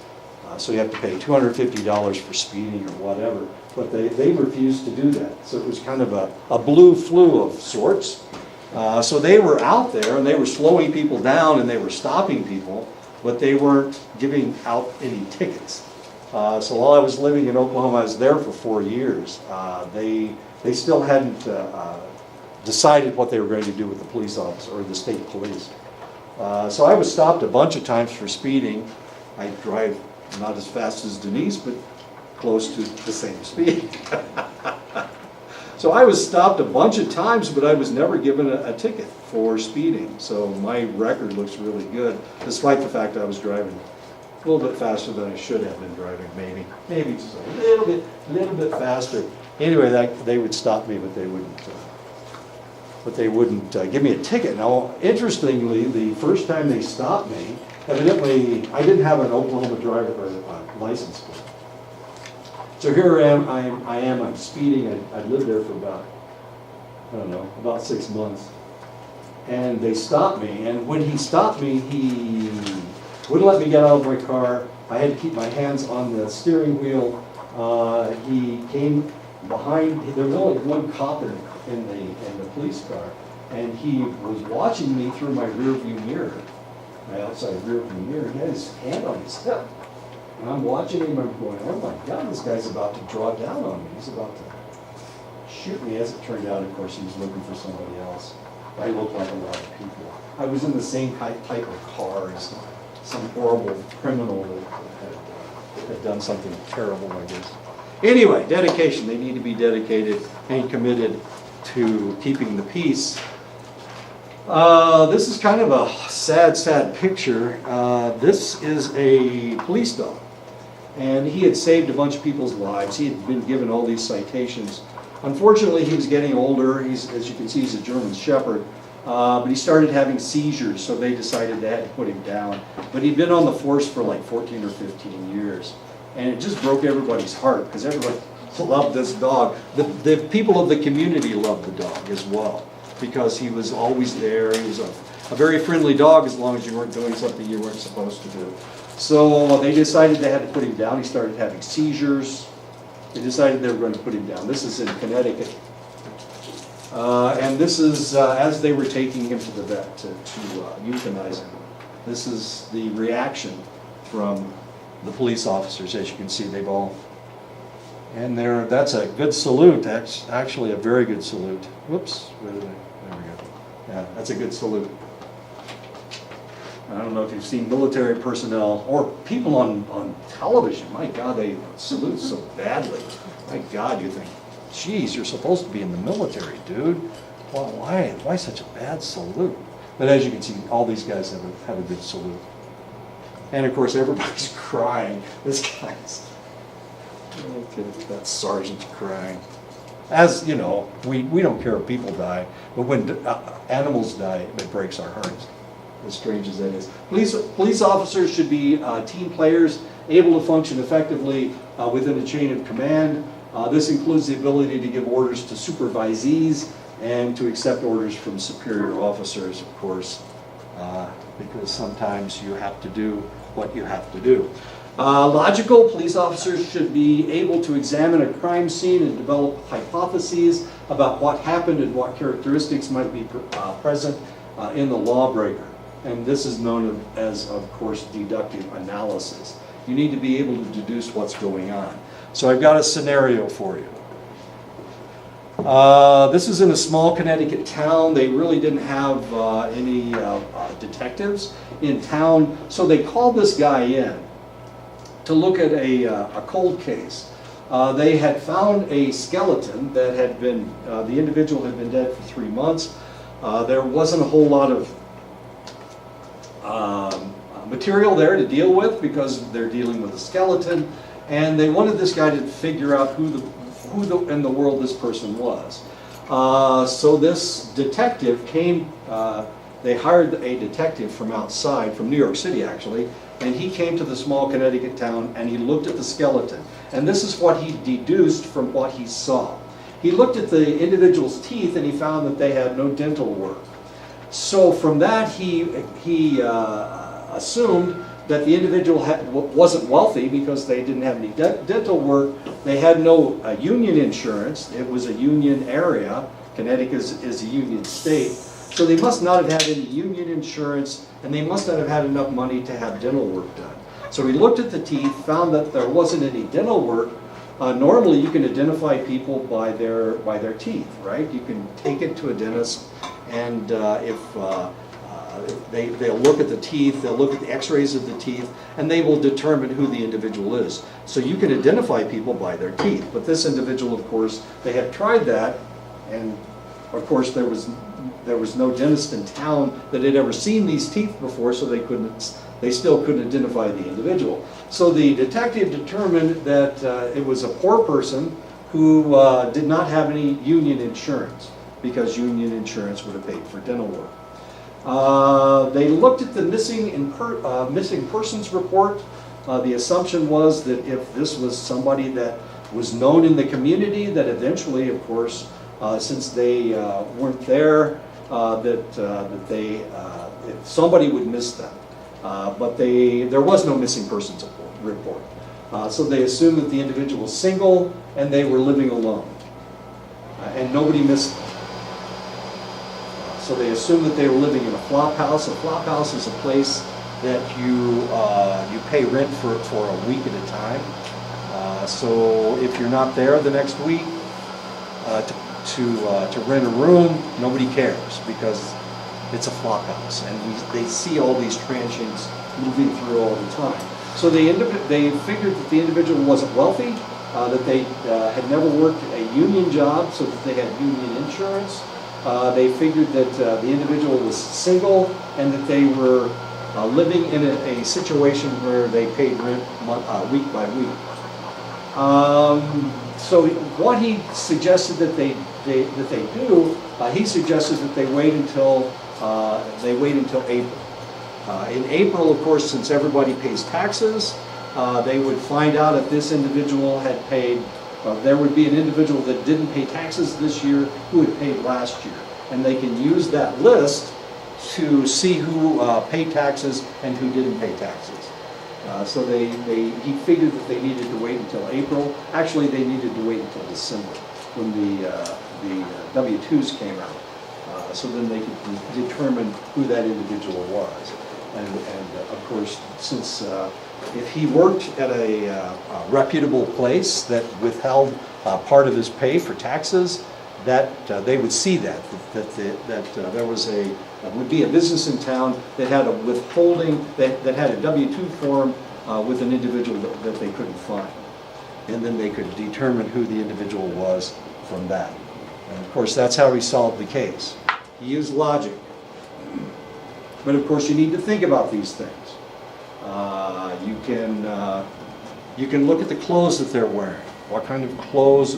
So you have to pay $250 for speeding or whatever. But they refused to do that. So it was kind of a blue flu of sorts. So they were out there and they were slowing people down and they were stopping people, but they weren't giving out any tickets. So while I was living in Oklahoma, I was there for 4 years. They still hadn't decided what they were going to do with the police officer or the state police. So I was stopped a bunch of times for speeding. I drive not as fast as Denise, but close to the same speed. So I was stopped a bunch of times, but I was never given a ticket for speeding. So my record looks really good, despite the fact I was driving a little bit faster than I should have been driving, maybe just a little bit faster. Anyway, they would stop me, but they wouldn't give me a ticket. Now, interestingly, the first time they stopped me, evidently I didn't have an Oklahoma driver license plate. So here I am, I'm speeding. I lived there for about 6 months. And they stopped me, and when he stopped me, he wouldn't let me get out of my car. I had to keep my hands on the steering wheel. He came behind, there was only one cop in the police car, and he was watching me through my rear view mirror, my outside rear view mirror. He had his hand on his hip. And I'm watching him, I'm going, oh my God, this guy's about to draw down on me. He's about to shoot me. As it turned out, of course, he was looking for somebody else. I looked like a lot of people. I was in the same type of car as some horrible criminal that had done something terrible, I guess. Anyway, dedication. They need to be dedicated and committed to keeping the peace. This is kind of a sad picture. This is a police dog. And he had saved a bunch of people's lives. He had been given all these citations. Unfortunately, he was getting older. As you can see, he's a German Shepherd. But he started having seizures, so they decided they had to put him down. But he'd been on the force for like 14 or 15 years. And it just broke everybody's heart, because everybody loved this dog. The people of the community loved the dog as well, because he was always there. He was a very friendly dog as long as you weren't doing something you weren't supposed to do. So they decided they had to put him down. He started having seizures. They decided they were going to put him down. This is in Connecticut. And this is as they were taking him to the vet to euthanize him. This is the reaction from the police officers. As you can see, they've all... And that's a good salute. That's actually a very good salute. Whoops. There we go. Yeah, that's a good salute. I don't know if you've seen military personnel or people on television. My God, they salute so badly. My God, you think, geez, you're supposed to be in the military, dude. Well, why such a bad salute? But as you can see, all these guys have a good salute. And of course, everybody's crying. This guy's... That sergeant's crying. As you know, we don't care if people die, but when animals die, it breaks our hearts. As strange as that is. Police officers should be team players, able to function effectively within a chain of command. This includes the ability to give orders to supervisees and to accept orders from superior officers, of course, because sometimes you have to do what you have to do. Logical, police officers should be able to examine a crime scene and develop hypotheses about what happened and what characteristics might be present in the lawbreaker. And this is known as, of course, deductive analysis. You need to be able to deduce what's going on. So I've got a scenario for you. This is in a small Connecticut town. They really didn't have any detectives in town, so they called this guy in to look at a cold case. They had found a skeleton that had been, the individual had been dead for 3 months. There wasn't a whole lot of material there to deal with because they're dealing with a skeleton, and they wanted this guy to figure out who in the world this person was. So this detective came, they hired a detective from outside, from New York City actually, and he came to the small Connecticut town and he looked at the skeleton. And this is what he deduced from what he saw. He looked at the individual's teeth and he found that they had no dental work. So from that he assumed that the individual wasn't wealthy because they didn't have any dental work. They had no union insurance. It was a union area. Connecticut is a union state. So they must not have had any union insurance, and they must not have had enough money to have dental work done. So he looked at the teeth, found that there wasn't any dental work. Normally you can identify people by their teeth, right? You can take it to a dentist, and they'll look at the teeth, they'll look at the x-rays of the teeth, and they will determine who the individual is. So you can identify people by their teeth. But this individual, of course, they had tried that, and of course there was no dentist in town that had ever seen these teeth before, so they still couldn't identify the individual. So the detective determined that it was a poor person who did not have any union insurance, because union insurance would have paid for dental work. They looked at the missing persons report. The assumption was that if this was somebody that was known in the community, that eventually, of course, since they weren't there, if somebody would miss them. But there was no missing persons report. So they assumed that the individual was single and they were living alone. And nobody missed them. So they assumed that they were living in a flop house. A flop house is a place that you pay rent for a week at a time. So if you're not there the next week to rent a room, nobody cares because it's a flop house, and they see all these transients moving through all the time. So they figured that the individual wasn't wealthy, that they had never worked a union job, so that they had union insurance. They figured that the individual was single and that they were living in a situation where they paid rent week by week. So what he suggested that they do, he suggested that they wait until April. In April, of course, since everybody pays taxes, they would find out if this individual had paid. There would be an individual that didn't pay taxes this year who had paid last year, and they can use that list to see who paid taxes and who didn't pay taxes. So he figured that they needed to wait until April. Actually, they needed to wait until December when the W-2s came out. So then they could determine who that individual was. And of course, since if he worked at a reputable place that withheld part of his pay for taxes, that they would see that there would be a business in town that had a withholding, that had a W-2 form with an individual that they couldn't find. And then they could determine who the individual was from that. And of course, that's how he solved the case. He used logic. But of course, you need to think about these things. You can look at the clothes that they're wearing. What kind of clothes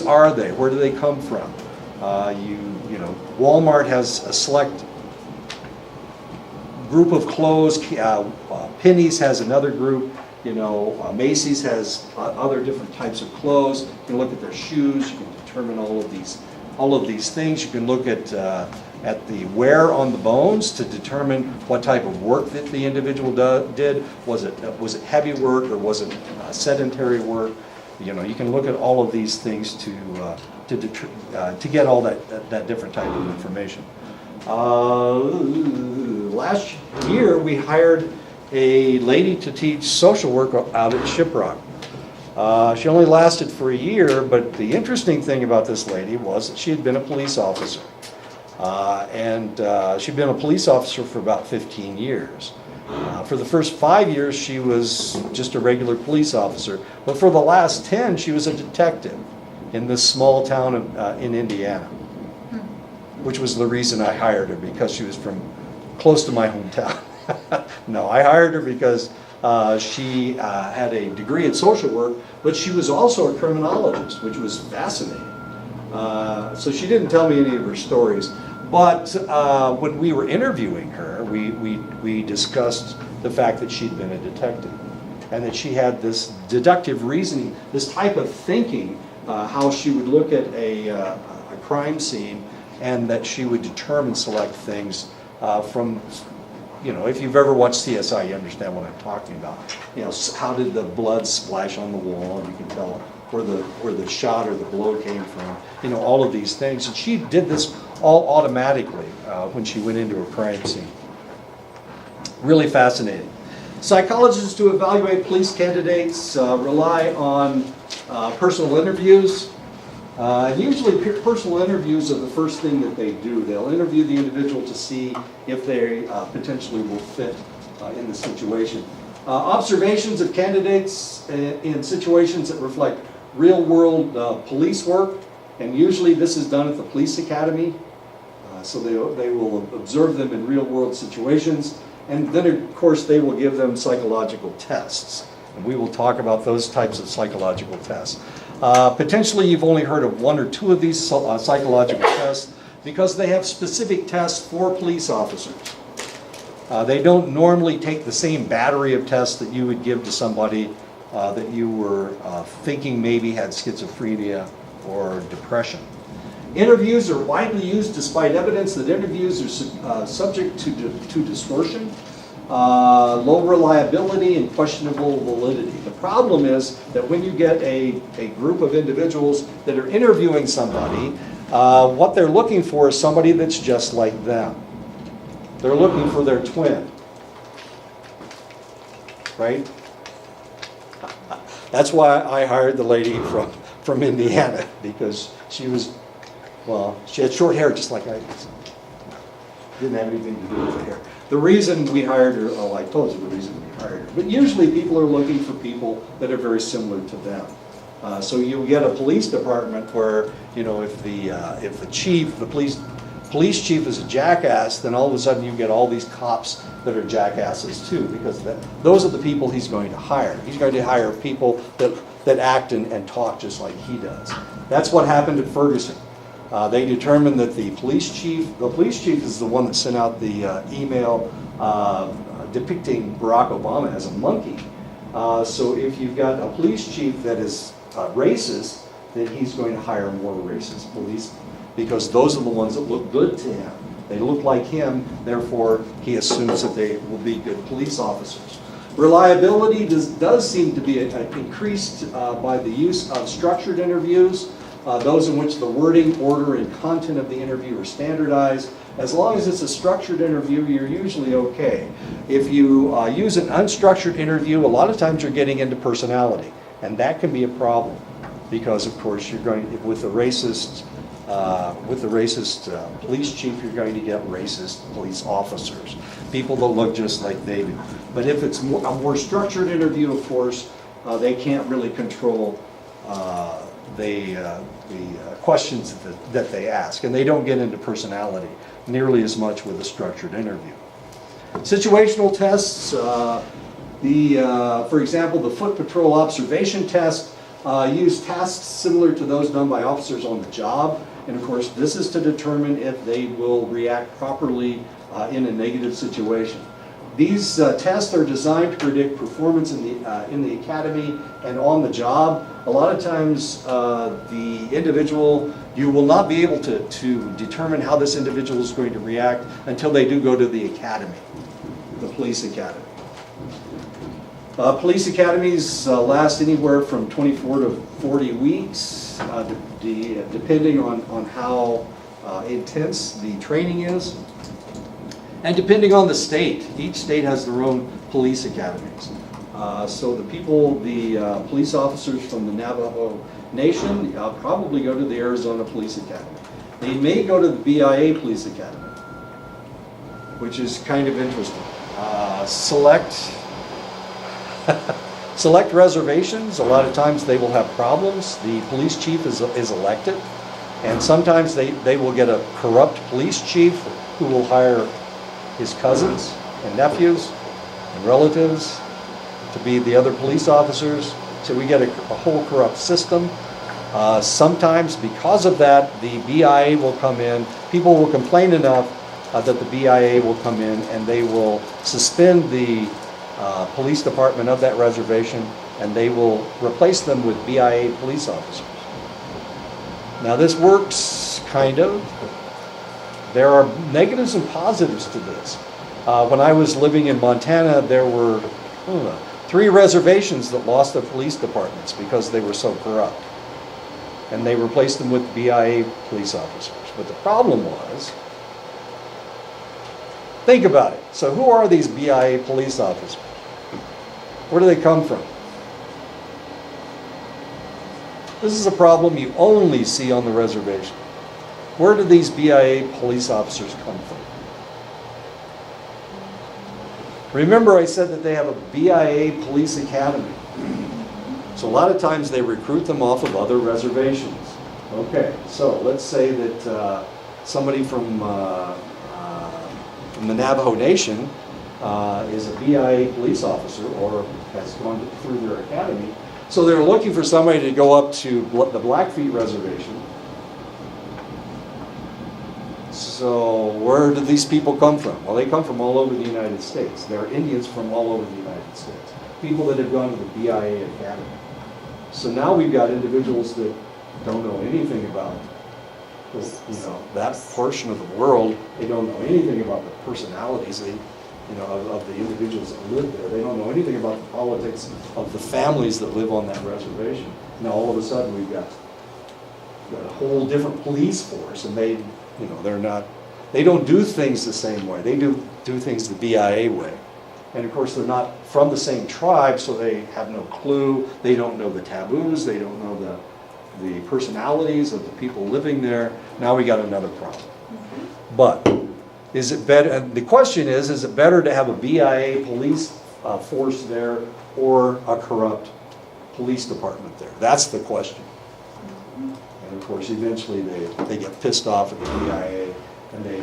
are they? Where do they come from? You know, Walmart has a select group of clothes. Penny's has another group. You know, Macy's has other different types of clothes. You can look at their shoes. You can determine all of these things. You can look at at the wear on the bones to determine what type of work that the individual did. Was it heavy work or was it sedentary work? You know, you can look at all of these things to get all that different type of information. Last year we hired a lady to teach social work out at Shiprock. She only lasted for a year, but the interesting thing about this lady was that she had been a police officer. She'd been a police officer for about 15 years. For the first 5 years, she was just a regular police officer. But for the last 10, she was a detective in this small town in Indiana, which was the reason I hired her, because she was from close to my hometown. No, I hired her because she had a degree in social work, but she was also a criminologist, which was fascinating. So she didn't tell me any of her stories. But when we were interviewing her, we discussed the fact that she'd been a detective and that she had this deductive reasoning, this type of thinking, how she would look at a crime scene and that she would determine select things from, you know, if you've ever watched CSI, you understand what I'm talking about. You know, how did the blood splash on the wall, and you can tell where the shot or the blow came from. You know, all of these things. And she did this all automatically when she went into a crime scene. Really fascinating. Psychologists to evaluate police candidates rely on personal interviews. Usually personal interviews are the first thing that they do. They'll interview the individual to see if they potentially will fit in the situation. Observations of candidates in situations that reflect real-world police work, and usually this is done at the police academy. So they will observe them in real-world situations, and then of course they will give them psychological tests. And we will talk about those types of psychological tests. Potentially you've only heard of one or two of these psychological tests because they have specific tests for police officers. They don't normally take the same battery of tests that you would give to somebody that you were thinking maybe had schizophrenia or depression. Interviews are widely used despite evidence that interviews are subject to distortion, low reliability, and questionable validity. The problem is that when you get a group of individuals that are interviewing somebody, what they're looking for is somebody that's just like them. They're looking for their twin, right? That's why I hired the lady from Indiana, because she was, well, she had short hair just like I did. Didn't have anything to do with the hair. The reason we hired her, oh, I told you the reason we hired her. But usually people are looking for people that are very similar to them. So you get a police department where, you know, if the chief, the police chief is a jackass, then all of a sudden you get all these cops that are jackasses too, because those are the people he's going to hire. He's going to hire people that act and talk just like he does. That's what happened at Ferguson. They determined that the police chief is the one that sent out the email depicting Barack Obama as a monkey. So if you've got a police chief that is racist, then he's going to hire more racist policemen, because those are the ones that look good to him. They look like him, therefore he assumes that they will be good police officers. Reliability does seem to be increased by the use of structured interviews, those in which the wording, order, and content of the interview are standardized. As long as it's a structured interview, you're usually okay. If you use an unstructured interview, a lot of times you're getting into personality, and that can be a problem, because of course you're going, with the racist police chief, you're going to get racist police officers, people that look just like they do. But if it's a more structured interview, of course, they can't really control the questions that they ask, and they don't get into personality nearly as much with a structured interview. Situational tests, for example, the foot patrol observation test use tasks similar to those done by officers on the job, and of course this is to determine if they will react properly in a negative situation. These tests are designed to predict performance in the academy and on the job. A lot of times, the individual, you will not be able to determine how this individual is going to react until they do go to the academy, the police academy. Police academies last anywhere from 24 to 40 weeks, depending on how intense the training is. And depending on the state, each state has their own police academies. So the police officers from the Navajo Nation probably go to the Arizona Police Academy. They may go to the BIA Police Academy, which is kind of interesting. Select reservations, a lot of times they will have problems. The police chief is elected, and sometimes they will get a corrupt police chief who will hire his cousins and nephews and relatives to be the other police officers. So we get a whole corrupt system. Sometimes because of that, the BIA will come in. People will complain enough that the BIA will come in and they will suspend the police department of that reservation, and they will replace them with BIA police officers. Now this works, kind of. There are negatives and positives to this. When I was living in Montana, there were 3 reservations that lost their police departments because they were so corrupt. And they replaced them with BIA police officers. But the problem was, think about it. So who are these BIA police officers? Where do they come from? This is a problem you only see on the reservation. Where do these BIA police officers come from? Remember I said that they have a BIA police academy. So a lot of times they recruit them off of other reservations. Okay, so let's say that somebody from the Navajo Nation is a BIA police officer or has gone through their academy. So they're looking for somebody to go up to the Blackfeet Reservation. So where do these people come from? Well, they come from all over the United States. They're Indians from all over the United States. People that have gone to the BIA Academy. So now we've got individuals that don't know anything about that portion of the world. They don't know anything about the personalities of the individuals that live there. They don't know anything about the politics of the families that live on that reservation. Now all of a sudden we've got a whole different police force, and they don't do things the same way. They do things the BIA way. And of course they're not from the same tribe, so they have no clue. They don't know the taboos. They don't know the personalities of the people living there. Now we got another problem. But is it better? And the question is it better to have a BIA police force there or a corrupt police department there? That's the question. And of course, eventually they get pissed off at the BIA and they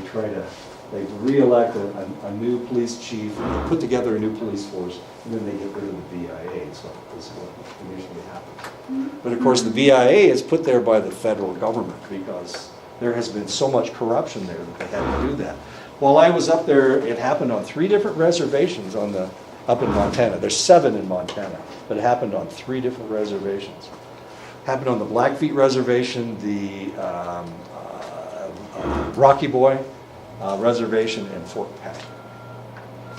re-elect a new police chief, and they put together a new police force, and then they get rid of the BIA. So this is what initially happens. But of course, the BIA is put there by the federal government because there has been so much corruption there that they had to do that. While I was up there, it happened on 3 different reservations up in Montana. There's 7 in Montana, but it happened on 3 different reservations. Happened on the Blackfeet Reservation, the Rocky Boy Reservation, and Fort Peck.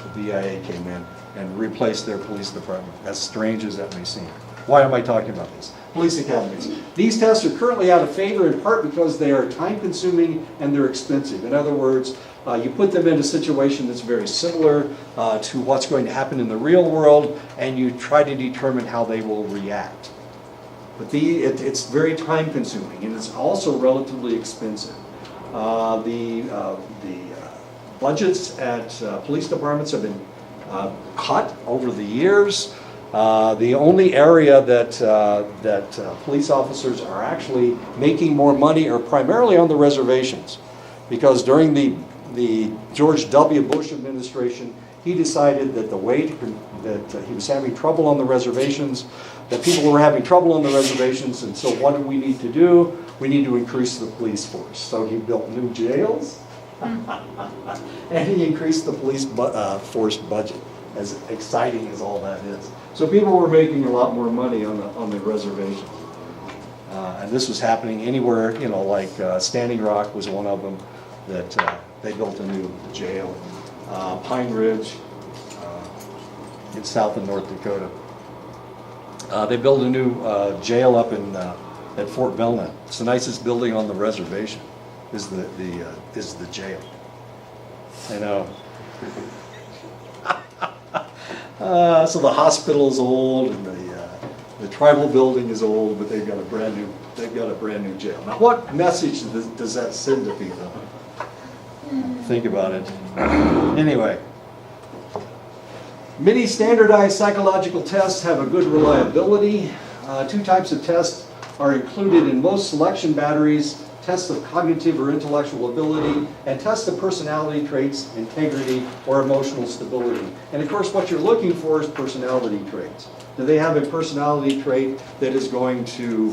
The BIA came in and replaced their police department, as strange as that may seem. Why am I talking about this? Police academies. These tests are currently out of favor in part because they are time-consuming and they're expensive. In other words, you put them in a situation that's very similar to what's going to happen in the real world, and you try to determine how they will react. But it's very time-consuming, and it's also relatively expensive. The budgets at police departments have been cut over the years. The only area that police officers are actually making more money are primarily on the reservations, because during the George W. Bush administration, he decided that that he was having trouble on the reservations, that people were having trouble on the reservations, and so what do we need to do? We need to increase the police force. So he built new jails, And he increased the police force budget, as exciting as all that is. So people were making a lot more money on the reservation. And this was happening anywhere, you know, like Standing Rock was one of them, that they built a new jail. Pine Ridge in South and North Dakota. They built a new jail up at Fort Belknap. It's the nicest building on the reservation, is the jail. I know. So the hospital is old and the tribal building is old, but they've got a brand new jail. Now, what message does that send to people? Think about it. Anyway, many standardized psychological tests have a good reliability. Two types of tests are included in most selection batteries: tests of cognitive or intellectual ability, and tests of personality traits, integrity, or emotional stability. And of course, what you're looking for is personality traits. Do they have a personality trait that is going to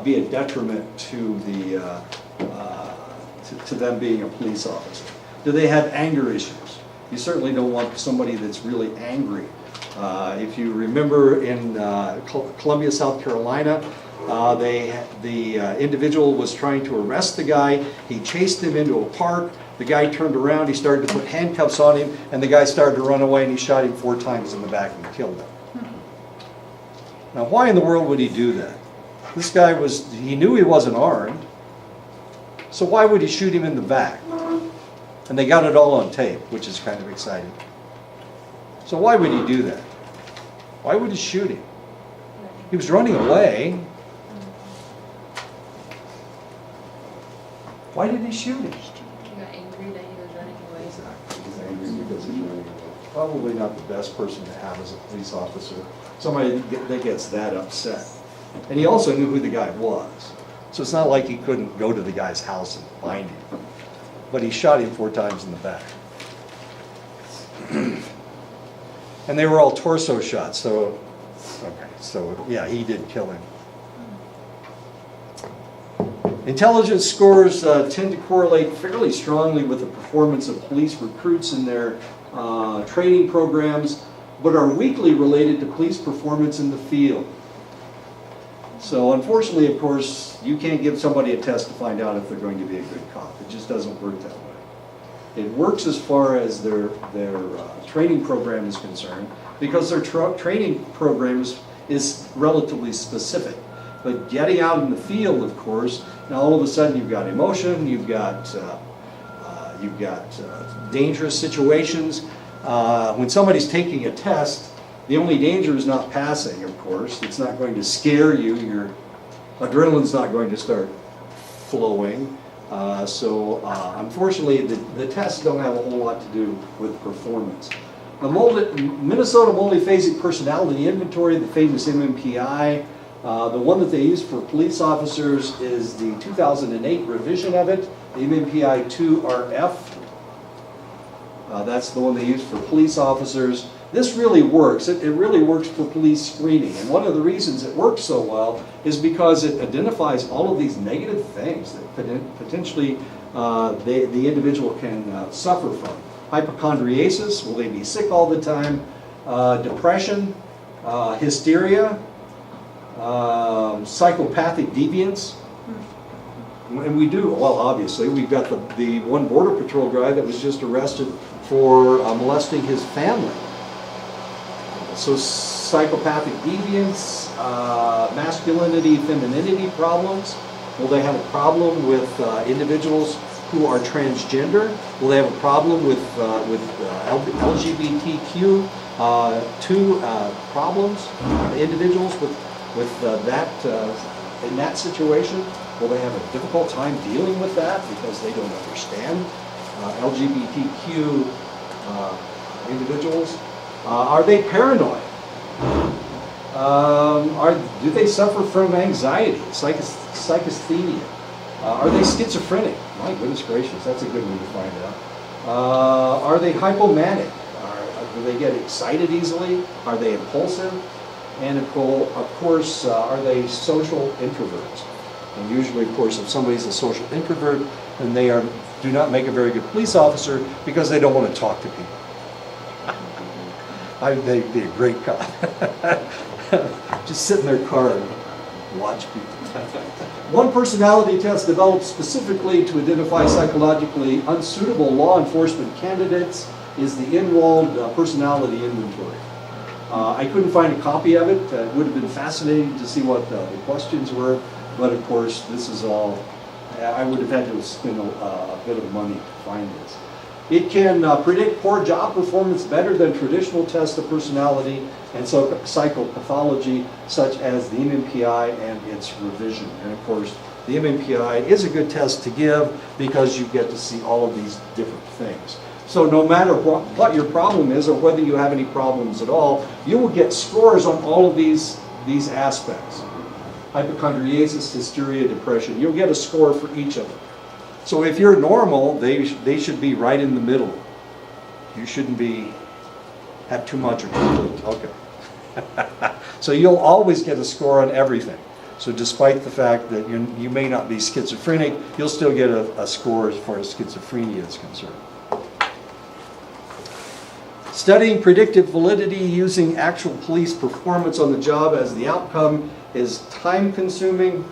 be a detriment to to them being a police officer? Do they have anger issues? You certainly don't want somebody that's really angry. If you remember in Columbia, South Carolina, the individual was trying to arrest the guy. He chased him into a park. The guy turned around, he started to put handcuffs on him, and the guy started to run away, and he shot him 4 times in the back and killed him. Now, why in the world would he do that? This guy he knew he wasn't armed, so why would he shoot him in the back? And they got it all on tape, which is kind of exciting. So why would he do that? Why would he shoot him? He was running away. Why did he shoot him?
He got angry that he was running away.
He's angry because he's running away. Probably not the best person to have as a police officer. Somebody that gets that upset. And he also knew who the guy was. So it's not like he couldn't go to the guy's house and find him. But he shot him 4 times in the back. And they were all torso shots, so, okay, so yeah, he did kill him. Intelligence scores tend to correlate fairly strongly with the performance of police recruits in their training programs, but are weakly related to police performance in the field. So unfortunately, of course, you can't give somebody a test to find out if they're going to be a good cop. It just doesn't work that way. It works as far as their training program is concerned, because their training program is relatively specific. But getting out in the field, of course, now all of a sudden you've got emotion, you've got dangerous situations. When somebody's taking a test, the only danger is not passing, of course. It's not going to scare you. Your adrenaline's not going to start flowing. Unfortunately, the tests don't have a whole lot to do with performance. The Minnesota Multiphasic Personality Inventory, the famous MMPI, the one that they use for police officers is the 2008 revision of it, the MMPI 2RF. That's the one they use for police officers. This really works. It really works for police screening. And one of the reasons it works so well is because it identifies all of these negative things that potentially the individual can suffer from. Hypochondriasis, will they be sick all the time? Depression, hysteria, psychopathic deviance. And we do, well, obviously, we've got the one Border Patrol guy that was just arrested for molesting his family. So psychopathic deviance, masculinity, femininity problems. Will they have a problem with individuals who are transgender? Will they have a problem with LGBTQ problems? Individuals with that in that situation? Will they have a difficult time dealing with that because they don't understand LGBTQ individuals? Are they paranoid? Do they suffer from anxiety, psychasthenia? Are they schizophrenic? My goodness gracious, that's a good one to find out. Are they hypomanic? Do they get excited easily? Are they impulsive? And of course, are they social introverts? And usually, of course, if somebody's a social introvert,
then they do not make a very good police officer because they don't want to talk to people. They'd be a great cop. Just sit in their car and watch people. One personality test developed specifically to identify psychologically unsuitable law enforcement candidates is the Inwald Personality Inventory. I couldn't find a copy of it. It would have been fascinating to see what the questions were, but of course this is all, I would have had to spend a bit of money to find this. It can predict poor job performance better than traditional tests of personality and psychopathology, such as the MMPI and its revision. And of course, the MMPI is a good test to give because you get to see all of these different things. So no matter what your problem is or whether you have any problems at all, you will get scores on all of these aspects. Hypochondriasis, hysteria, depression. You'll get a score for each of them. So if you're normal, they should be right in the middle. You shouldn't have too much or too little. Okay. So you'll always get a score on everything. So despite the fact that you may not be schizophrenic, you'll still get a score as far as schizophrenia is concerned. Studying predictive validity using actual police performance on the job as the outcome is time-consuming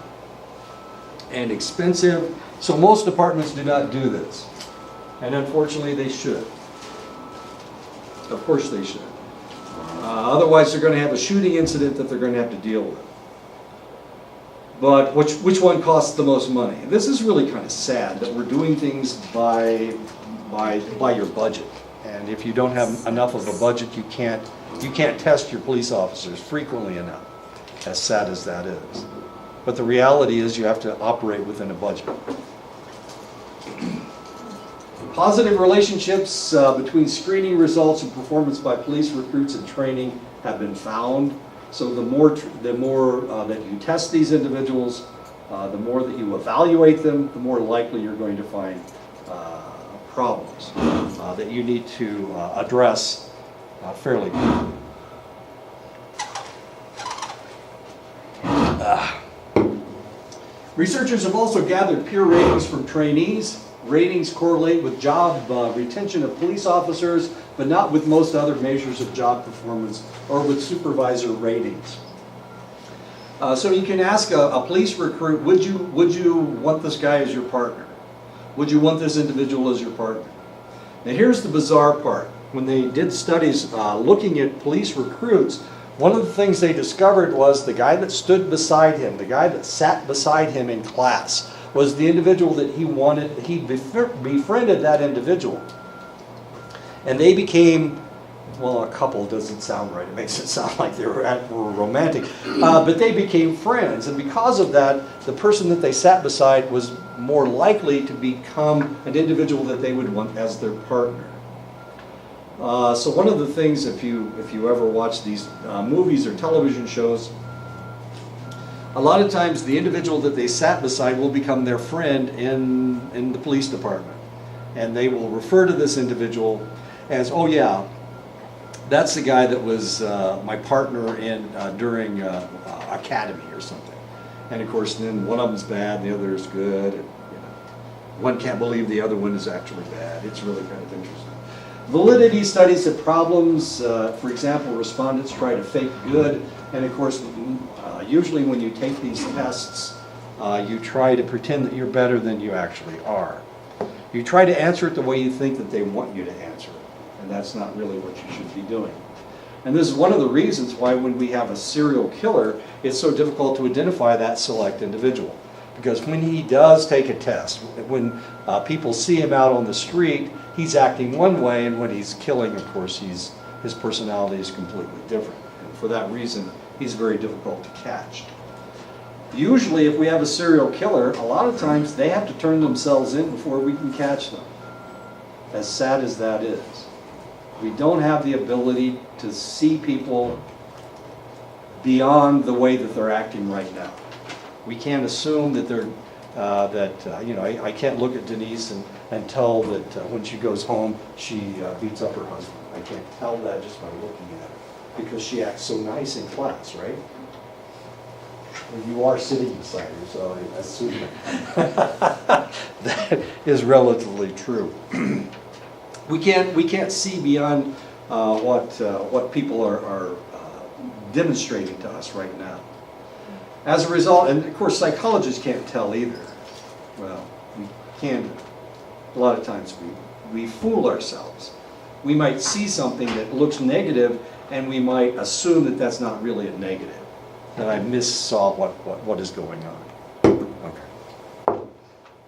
and expensive. So most departments do not do this. And unfortunately, they should. Of course they should. Otherwise, they're going to have a shooting incident that they're going to have to deal with. But which one costs the most money? This is really kind of sad that we're doing things by your budget. And if you don't have enough of a budget, you can't test your police officers frequently enough, as sad as that is. But the reality is you have to operate within a budget. Positive relationships between screening results and performance by police recruits and training have been found. So the more that you test these individuals, the more that you evaluate them, the more likely you're going to find problems that you need to address fairly quickly. Researchers have also gathered peer ratings from trainees. Ratings correlate with job retention of police officers, but not with most other measures of job performance or with supervisor ratings. So you can ask a police recruit, would you want this guy as your partner? Would you want this individual as your partner? Now here's the bizarre part. When they did studies looking at police recruits, one of the things they discovered was the guy that stood beside him, the guy that sat beside him in class, was the individual that he befriended that individual. And they became, well, a couple doesn't sound right. It makes it sound like they were romantic. But they became friends. And because of that, the person that they sat beside was more likely to become an individual that they would want as their partner. So one of the things, if you ever watch these movies or television shows, a lot of times the individual that they sat beside will become their friend in the police department. And they will refer to this individual as, oh yeah, that's the guy that was my partner during academy or something. And of course then one of them's bad and the other is good. And, one can't believe the other one is actually bad. It's really kind of interesting. Validity studies of problems. For example, respondents try to fake good. And of course, usually when you take these tests, you try to pretend that you're better than you actually are. You try to answer it the way you think that they want you to answer it. And that's not really what you should be doing. And this is one of the reasons why when we have a serial killer, it's so difficult to identify that select individual. Because when he does take a test, when people see him out on the street, he's acting one way, and when he's killing, of course, his personality is completely different. And for that reason, he's very difficult to catch. Usually, if we have a serial killer, a lot of times they have to turn themselves in before we can catch them. As sad as that is. We don't have the ability to see people beyond the way that they're acting right now. We can't assume that they're, I can't look at Denise and tell that when she goes home, she beats up her husband. I can't tell that just by looking at her because she acts so nice in class, right? You are sitting beside her, so I assume that is relatively true. We can't see beyond what people are demonstrating to us right now. As a result, and of course psychologists can't tell either. Well, we can. A lot of times we fool ourselves. We might see something that looks negative and we might assume that that's not really a negative. That I missaw what is going on. Okay.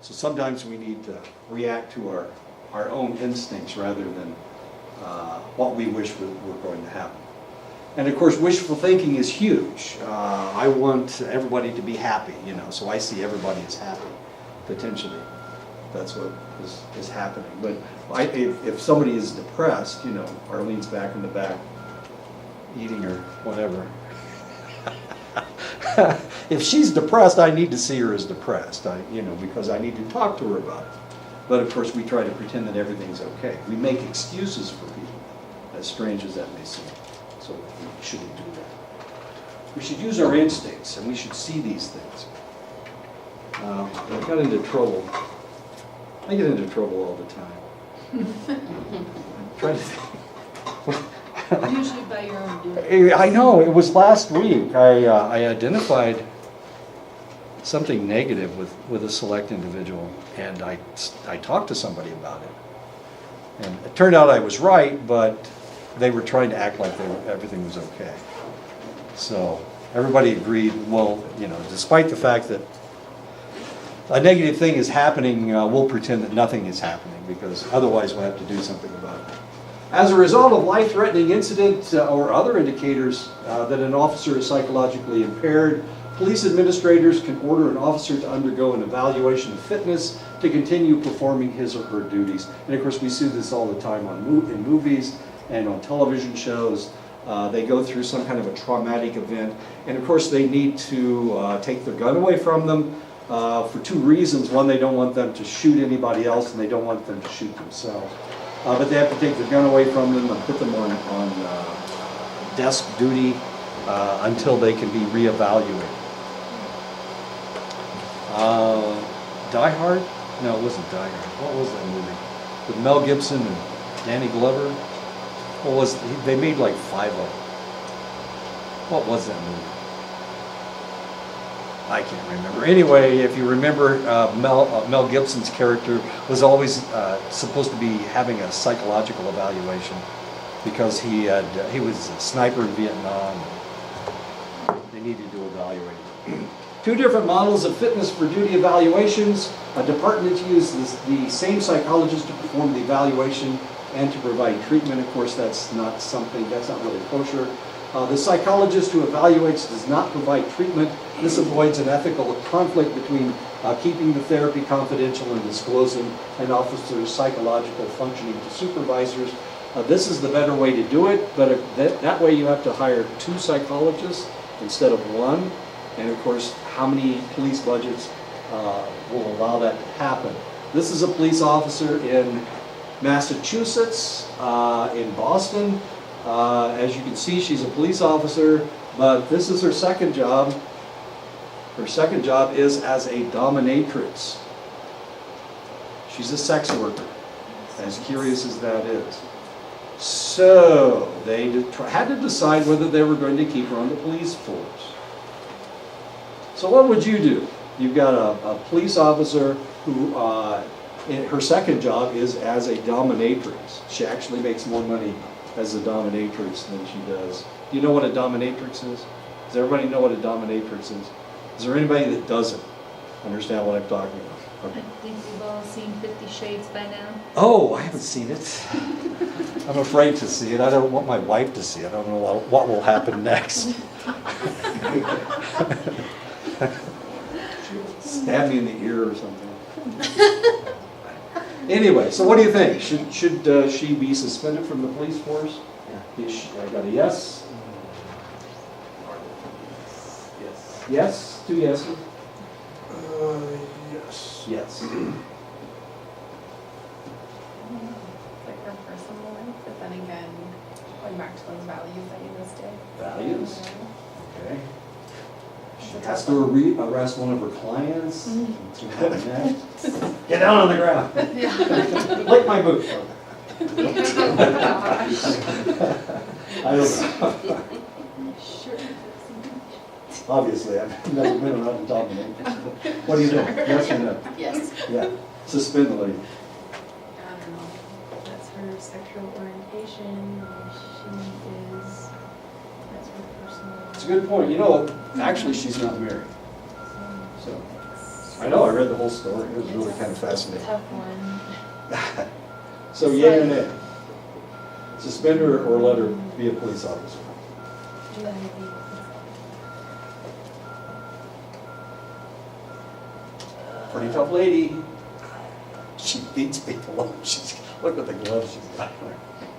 So sometimes we need to react to our own instincts rather than what we wish were going to happen. And of course, wishful thinking is huge. I want everybody to be happy, so I see everybody as happy, potentially. That's what is happening. But if somebody is depressed, Arlene's back in the back, eating or whatever. If she's depressed, I need to see her as depressed, because I need to talk to her about it. But of course, we try to pretend that everything's okay. We make excuses for people, as strange as that may seem. So we shouldn't do that. We should use our instincts, and we should see these things. I got into trouble. I get into trouble all the time. Try to think.
Usually by your own doing.
I know, it was last week. I identified something negative with a select individual, and I talked to somebody about it. And it turned out I was right, but they were trying to act like everything was okay. So everybody agreed, well, despite the fact that a negative thing is happening, we'll pretend that nothing is happening, because otherwise we'll have to do something about it. As a result of life-threatening incident or other indicators that an officer is psychologically impaired, police administrators can order an officer to undergo an evaluation of fitness to continue performing his or her duties. And of course, we see this all the time in movies and on television shows. They go through some kind of a traumatic event, and of course they need to take their gun away from them for two reasons. One, they don't want them to shoot anybody else, and they don't want them to shoot themselves. But they have to take their gun away from them and put them on desk duty until they can be reevaluated. Die Hard? No, it wasn't Die Hard. What was that movie? With Mel Gibson and Danny Glover? They made like 5 of them. What was that movie? I can't remember. Anyway, if you remember, Mel Gibson's character was always supposed to be having a psychological evaluation because he was a sniper in Vietnam. They needed to evaluate him. 2 different models of fitness for duty evaluations. A department uses the same psychologist to perform the evaluation and to provide treatment. Of course, that's not really kosher. The psychologist who evaluates does not provide treatment. This avoids an ethical conflict between keeping the therapy confidential and disclosing an officer's psychological functioning to supervisors. This is the better way to do it, but that way you have to hire 2 psychologists instead of 1. And of course, how many police budgets will allow that to happen? This is a police officer in Massachusetts, in Boston. As you can see, she's a police officer, but this is her second job. Her second job is as a dominatrix. She's a sex worker, as curious as that is. So they had to decide whether they were going to keep her on the police force. So what would you do? You've got a police officer who, her second job is as a dominatrix. She actually makes more money as a dominatrix than she does. Do you know what a dominatrix is? Does everybody know what a dominatrix is? Is there anybody that doesn't understand what I'm talking about? Okay.
I think we've all seen 50 Shades by now.
Oh, I haven't seen it. I'm afraid to see it. I don't want my wife to see it. I don't know what will happen next. Stab me in the ear or something. Anyway, so what do you think? Should she be suspended from the police force? Yeah. I got a yes. Yes. Yes? 2 yeses?
Yes.
Yes.
Like her personal life, but then again, going back to those values that you listed.
Values? Okay. has to arrest one of her clients. Get down on the ground. Lick my boot. I don't know.
Sure.
Obviously, I've never been around to talk to them. What do you think? Yes or no?
Yes.
Yeah. Suspend the lady.
I don't know. That's her sexual orientation. That's her personal.
It's a good point. You know, actually, she's not married. So, I know, I read the whole story. It was really kind of fascinating.
Tough one.
So, yay or nay? Suspend her or let her be a police officer?
Do I agree?
Pretty tough lady. She beats people up. Look at the gloves she's got.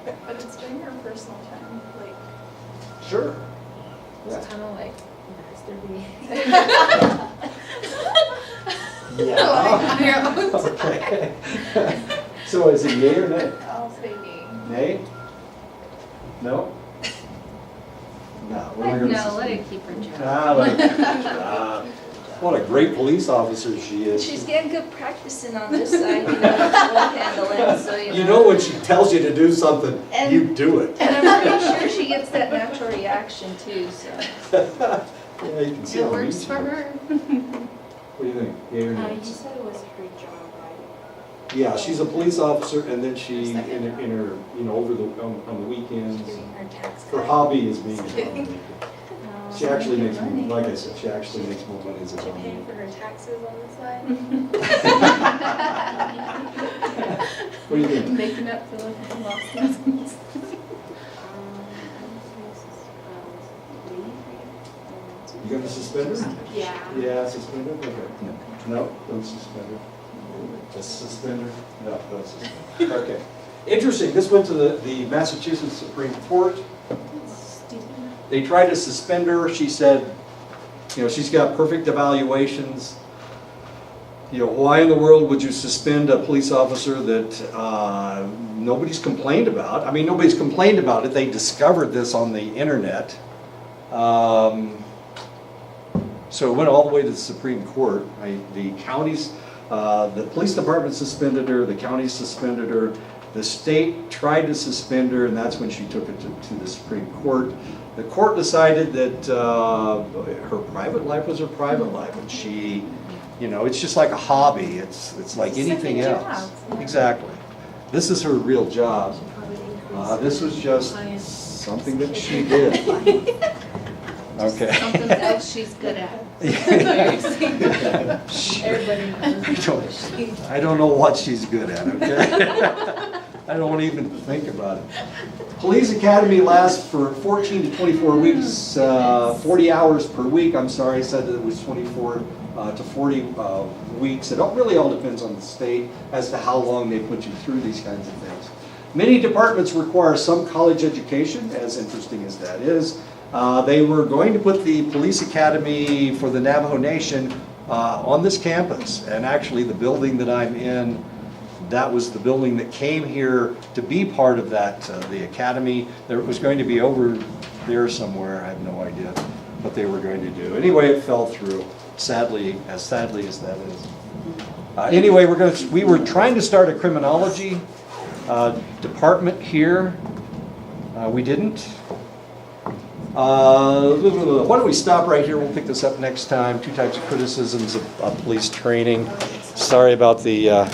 But it's during her personal time, like,
Sure.
It's kind of like masturbating.
Yeah. Okay. So is it yay or nay?
I'll say nay.
Nay? No? No, we're gonna.
No, let it keep her job.
Let it keep her job. What a great police officer she is.
She's getting good practicing on this side, you know, with handling, so
You know when she tells you to do something,
And-
you do it.
And I'm pretty sure she gets that natural reaction too, so.
Yeah, you can see
It
how
works
neat she
for
is.
her.
What do you think? Yay or nay?
You said it was her job, right?
Yeah, she's a police officer, and then she, in her, you know, over the, on the weekends,
Doing her tax.
her
cut.
hobby is being a
kidding.
homemaker. She actually makes, like I said, she actually makes more money as a
She paying
homemaker.
for her taxes on the side.
What do you think?
Making up for the lost lessons.
You got the suspender?
Yeah.
Yeah, suspender, okay. No, don't suspend her. Just suspend her? No, don't suspend her. Okay. Interesting, this went to the Massachusetts Supreme Court. They tried to suspend her, she said, you know, she's got perfect evaluations. You know, why in the world would you suspend a police officer that nobody's complained about? I mean, nobody's complained about it, they discovered this on the internet. So it went all the way to the Supreme Court. The counties, the police department suspended her, the county suspended her, the state tried to suspend her, and that's when she took it to the Supreme Court. The court decided that her private life was her private life, and she, you know, it's just like a hobby. It's like anything
Second
else.
job.
Exactly. This is her real job.
Probably increase
This was just something that she did. Okay.
Something else she's good at.
Everybody knows.
I don't know what she's good at, okay? I don't even think about it. Police Academy lasts for 14 to 24 weeks, 40 hours per week. I'm sorry, I said that it was 24 to 40 weeks. It really all depends on the state as to how long they put you through these kinds of things. Many departments require some college education, as interesting as that is. They were going to put the Police Academy for the Navajo Nation on this campus. And actually, the building that I'm in, that was the building that came here to be part of that, the academy. There was going to be over there somewhere, I have no idea what they were going to do. Anyway, it fell through, sadly as that is. Anyway, we were trying to start a criminology department here. We didn't. Why don't we stop right here? We'll pick this up next time. 2 types of criticisms of police training. Sorry about the